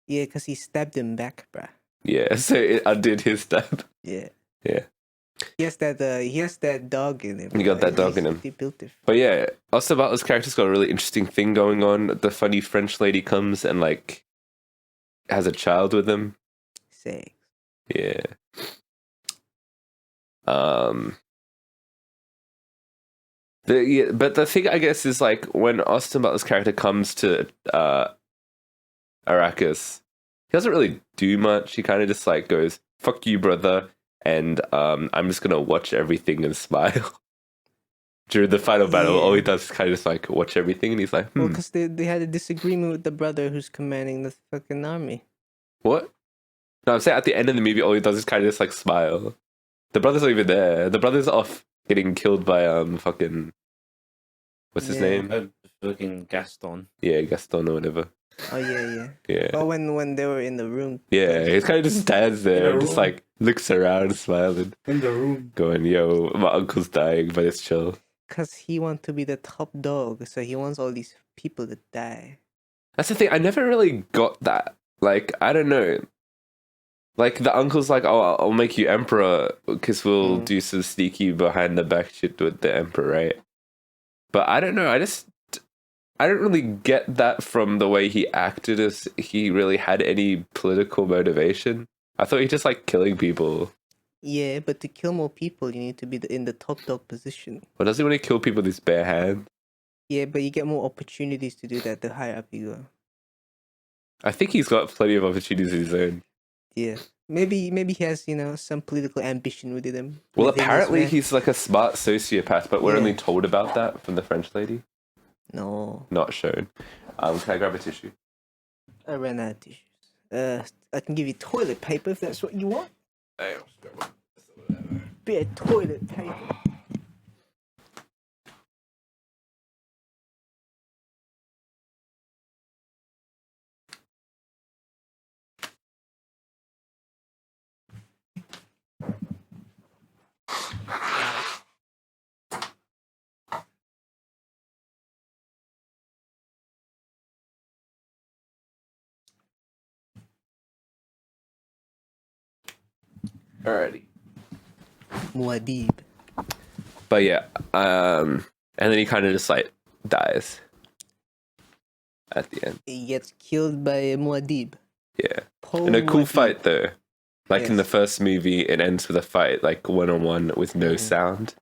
Yeah, because he stabbed him back, bruh. Yeah, so it undid his stab. Yeah. Yeah. He has that dog in him. He got that dog in him. He built it. But yeah, Austin Butler's character's got a really interesting thing going on. The funny French lady comes and like has a child with him. Sex. Yeah. But the thing I guess is like when Austin Butler's character comes to Arrakis, he doesn't really do much. He kind of just like goes, "Fuck you, brother," and I'm just gonna watch everything and smile. During the final battle, Yeah. all he does is kind of just like watch everything, and he's like, Well, because they had a disagreement with the brother who's commanding the fucking army. What? No, I'm saying at the end of the movie, all he does is kind of just like smile. The brother's not even there. The brother's off getting killed by fucking what's his Yeah. name? Fucking Gaston. Yeah, Gaston or whatever. Oh yeah. Yeah, Oh, when they were in the room. yeah. He kind of just stands there In a and just room. like looks around, smiling, In the room. going, "Yo, my uncle's dying, but it's chill." Because he wants to be the top dog, so he wants all these people to die. That's the thing. I never really got that. Like, I don't know. Like the uncle's like, "Oh, I'll make you emperor because we'll do some sneaky behind the back shit with the emperor, right?" But I don't know. I don't really get that from the way he acted. As he really had any political motivation. I thought he just like killing people. Yeah, but to kill more people, you need to be in the top dog position. But does he want to kill people with his bare hand? Yeah, but you get more opportunities to do that the higher up you go. I think he's got plenty of opportunities of his own. Yeah, maybe he has some political ambition within him. Well, within his apparently man. he's like a smart sociopath, but we're Yeah. only told about that from the French lady, No, not shown. Can I grab a tissue? I ran out of tissues. I can give you toilet paper if that's what you want. Bit of toilet paper. Alrighty. Muad'Dib. But yeah, and then he kind of just like dies at the end. He gets killed by Muad'Dib. Yeah, Paul and a cool Muad'Dib. fight though. Like in the Yes. first movie, it ends with a fight like one on one with no sound.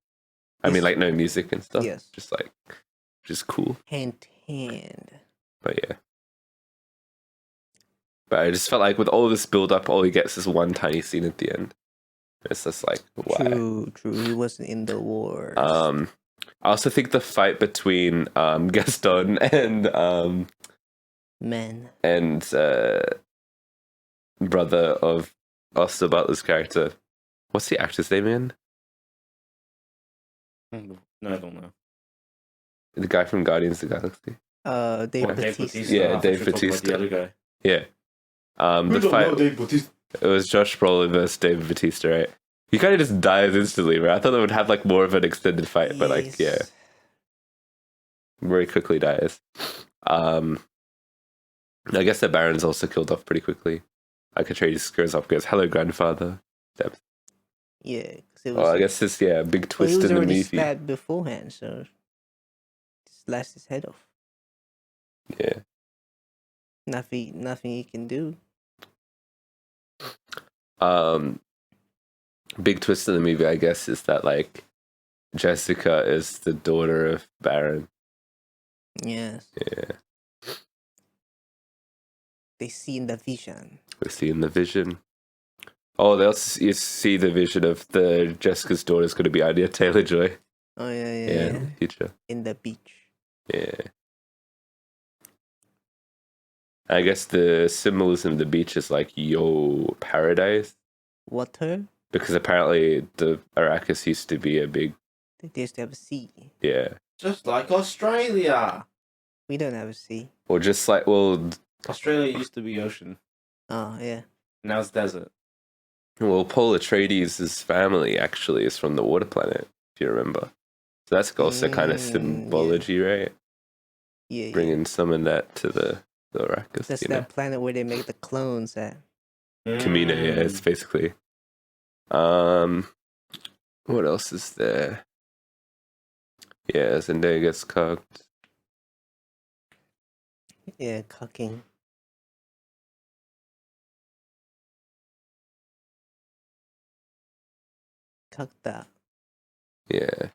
I mean, Yes. like no music and stuff. Yes. Just like, just cool. Hand to hand. But yeah. But I just felt like with all this build up, all he gets is one tiny scene at the end. It's just like, why? True. He wasn't in the wars. I also think the fight between Gaston and Man. brother of Austin Butler's character. What's the actor's name again? No, I don't know. The guy from Guardians of the Galaxy. Dave Dave Bautista. Bautista. Yeah, I thought Dave you were talking about Bautista. The other guy. Yeah. We The don't fight. know Dave Bautista. It was Josh Brolin versus David Bautista, right? He kind of just dies instantly, right? I thought they would have like more of an extended fight, but like, yeah, Yes. very quickly dies. I guess the Baron's also killed off pretty quickly. Like Atreides goes up, goes, "Hello, grandfather." Yeah. 'Cause it was, Well, I guess this, yeah, big well, twist he was in the already movie. stabbed beforehand, so just slashed his head off. Yeah. Nothing he can do. Big twist in the movie, I guess, is that like Jessica is the daughter of Baron. Yes. Yeah, They see in the vision. we see in the vision. Oh, they also you see the vision of the Jessica's daughter is going to be Anya Taylor-Joy. Oh yeah. In the future. In the beach. Yeah. I guess the symbolism of the beach is like yo paradise, Water. because apparently the Arrakis used to be a big, They used to have a sea. yeah, Just like Australia. We don't have a sea. or just like, well, Australia used to be ocean. Oh yeah. Now it's desert. Paul Atreides' family actually is from the water planet, if you remember. So that's also kind of Yeah. symbology, right? Yeah. Bringing some of that to the Arrakis, That's you know? that planet where they make the clones at. Kamina, yeah, it's basically. What else is there? Yeah, Zendaya gets cocked. Yeah, cucking. Cuck that. Yeah.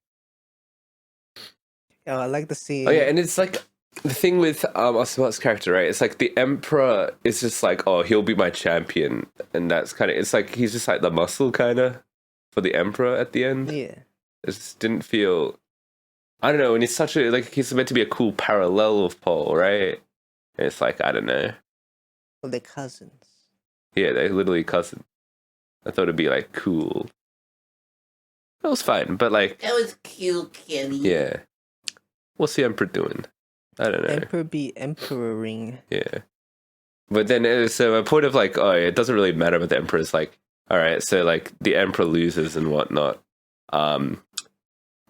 Oh, I like the scene. Oh yeah, and it's like the thing with Ocelot's character, right? It's like the Emperor is just like, oh, he'll be my champion, and that's kind of, it's like he's just like the muscle kind of for the Emperor at the end. Yeah. It just didn't feel, I don't know, and he's such a, like, he's meant to be a cool parallel of Paul, right? And it's like, I don't know. Well, they're cousins. Yeah, they're literally cousins. I thought it'd be like cool. That was fine, but like, That was cute, Kenny. yeah. What's the Emperor doing? I don't know. Emperor be emperoring. Yeah. But then, so a point of like, oh, it doesn't really matter about the Emperor. It's like, all right, so like the Emperor loses and whatnot.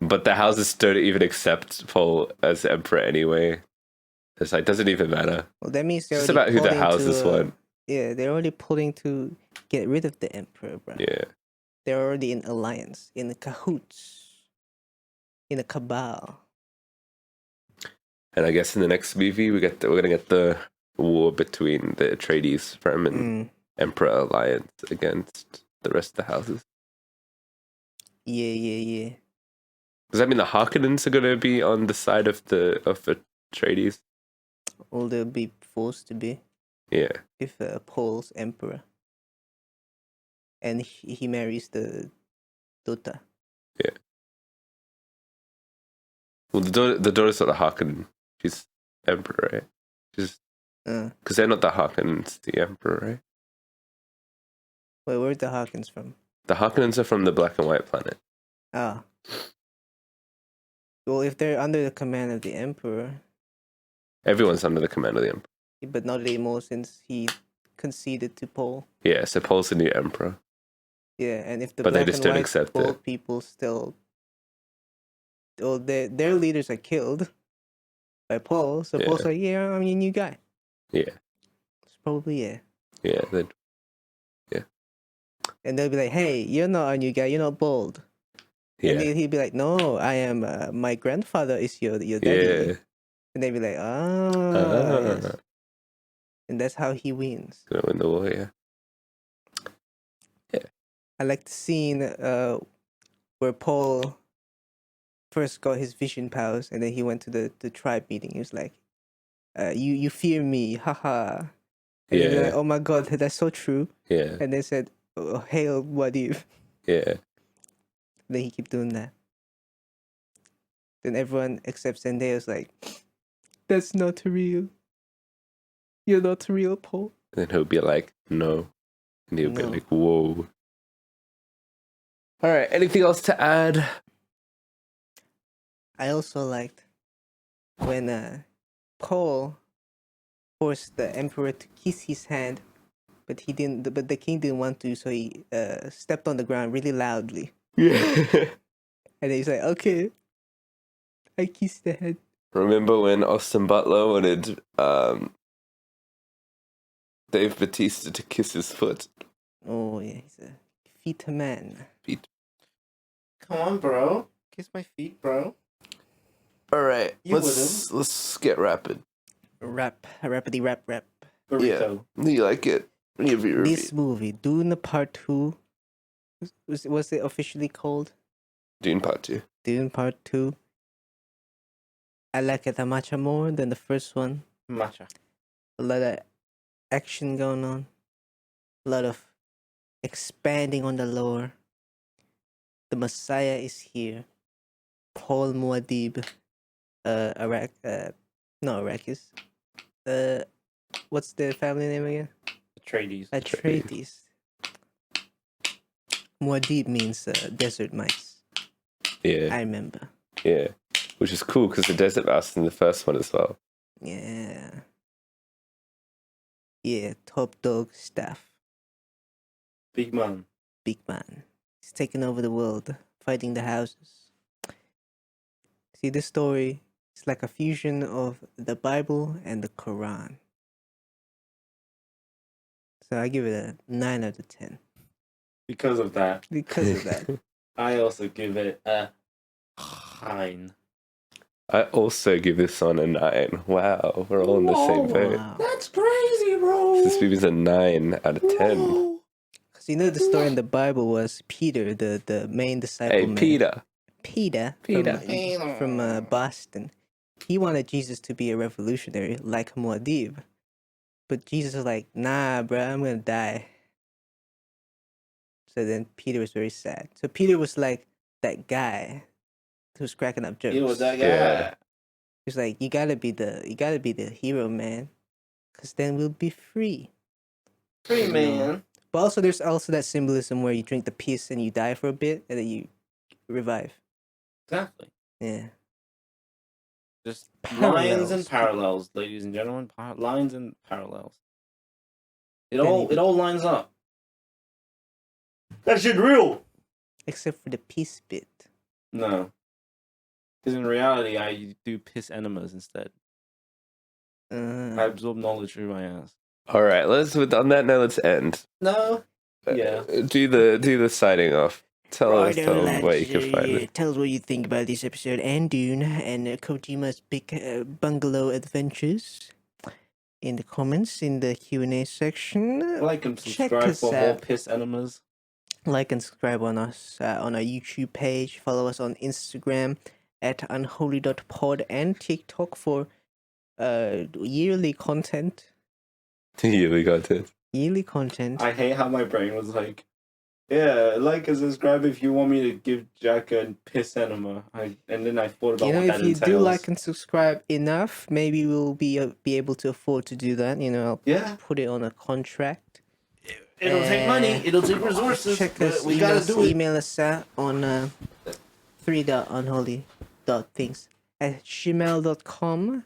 But the houses don't even accept Paul as Emperor anyway. It's like, doesn't even matter. Well, that means they're It's already about who the plotting houses to, want. Yeah, they're already plotting to get rid of the Emperor, bro. Yeah. They're already in alliance, in cahoots, in a cabal. And I guess in the next movie, we're gonna get the war between the Atreides from and Emperor alliance against the rest of the houses. Yeah. Does that mean the Harkonnens are gonna be on the side of the Atreides? Well, they'll be forced to be Yeah. if Paul's emperor. And he marries the daughter. Well, the daughter's not a Harkonnen. She's Emperor, right? She's because they're not the Harkonnens, the Emperor, right? Wait, where's the Hawkins from? The Harkonnens are from the Black and White planet. Ah. Well, if they're under the command of the emperor, Everyone's under the command of the Emperor. but not anymore since he conceded to Paul. Yeah, so Paul's the new Emperor. Yeah, and if the But they black just and don't white accept Paul it. people still, well, their leaders are killed by Paul. So Yeah. Paul's like, yeah, I'm your new guy. Yeah. It's probably yeah. Yeah, then And they'll be like, hey, you're not a new guy. You're not bold. And yeah, then he'd be like, no, I am. My grandfather is your daddy. yeah. And they'd be like, Ah. yes. And that's how he wins. Gonna win the war, yeah. I like the scene where Paul first got his vision powers, and then he went to the tribe meeting. He was like, "You fear me, haha. And they'd be Yeah. like, oh my god, that's so true. Yeah. And they said, oh, hail Muad'Dib. Yeah. Then he keep doing that. Then everyone except Zendaya's like, that's not real. You're not real, Paul. Then he'll be like, no. And he'll be No. like, whoa. All right. Anything else to add? I also liked when Paul forced the emperor to kiss his hand, but he didn't. But the king didn't want to, so he stepped on the ground really loudly, Yeah. and he's like, "Okay, I kissed the hand." Remember when Austin Butler wanted Dave Bautista to kiss his foot? Oh yeah, he's a feet man. Come on, bro. Kiss my feet, bro. All right. You Let's get rapid. Rapidly rap. Burrito. Do you like it? Give your review. This movie, Dune Part 2, was it officially called Dune Part 2. Dune Part 2? I like it much more than the first one. Matcha. A lot of action going on. A lot of expanding on the lore. The Messiah is here. Paul Muad'Dib. Not Arrakis. What's the family name again? Atreides. Atreides. Muad'Dib means desert mice. Yeah. I remember. Yeah. Which is cool because the desert mouse in the first one as well. Yeah. Yeah, top dog staff. Big man. Big man. He's taking over the world, fighting the houses. See, this story is like a fusion of the Bible and the Quran. So I give it a 9 out of 10. Because of that, Because of that. I also give it a 9. I also give this one a 9. Wow, we're all in the same boat. Wow. That's crazy, bro. This movie's a 9 out of 10. Whoa. Because you know the story in the Bible was Peter, the main disciple. Hey, man. Peter. Peter. From Boston. He wanted Jesus to be a revolutionary like Muad'Dib. But Jesus was like, nah, bro, I'm going to die. So then Peter was very sad. So Peter was like that guy who was cracking up jokes. You know that guy? Yeah. He's like, you gotta be the hero, man. Because then we'll be free. Free man. But also there's also that symbolism where you drink the piss and you die for a bit and then you revive. Exactly. Yeah. Just Parallels. lines and parallels, ladies and gentlemen. Lines and parallels. It Then all lines up. That shit real. Except for the piss bit. No. Because in reality, I do piss enemas instead. I absorb knowledge through my ass. All right, on that note, let's end. No. Yeah. Do the signing off. Tell us where you can find it. Tell us what you think about this episode and Dune and Kojima's big bungalow adventures in the comments, in the Q&A section. Like and Check subscribe us for more out. piss enemas. Like and subscribe on us on our YouTube page. Follow us on Instagram at unholy.pod and TikTok for yearly content. We got it. Yearly content. I hate how my brain was like, yeah, like and subscribe if you want me to give Jack a piss enema. And then I thought about You know, what that if you entails. do like and subscribe enough, maybe we'll be able to afford to do that. You know, I'll Yeah. put it on a contract. It'll take money. It'll take resources. Check but us. we gotta do it. Email us out on 3.unholy.things@gmail.com.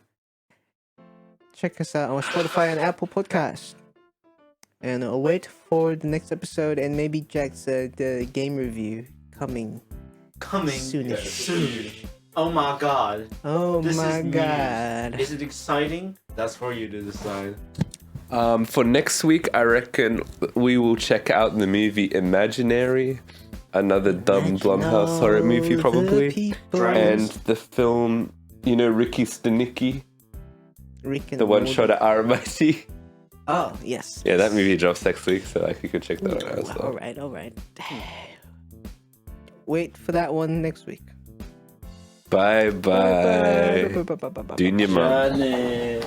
Check us out on Spotify and Apple Podcasts. And I'll wait for the next episode and maybe Jack's the game review coming soonish. Soon. Oh my god. Oh This my is news. god. Is it exciting? That's for you to decide. For next week, I reckon we will check out the movie Imaginary, another dumb Blumhouse horror movie probably, and the film, Ricky Stenicki, Rick and the one Morty. shot at RMIT. Oh, yes. Yeah, that movie drops next week, so you could check that out as well. All right. Wait for that one next week. Bye. Bye. Dune your mum. Johnny.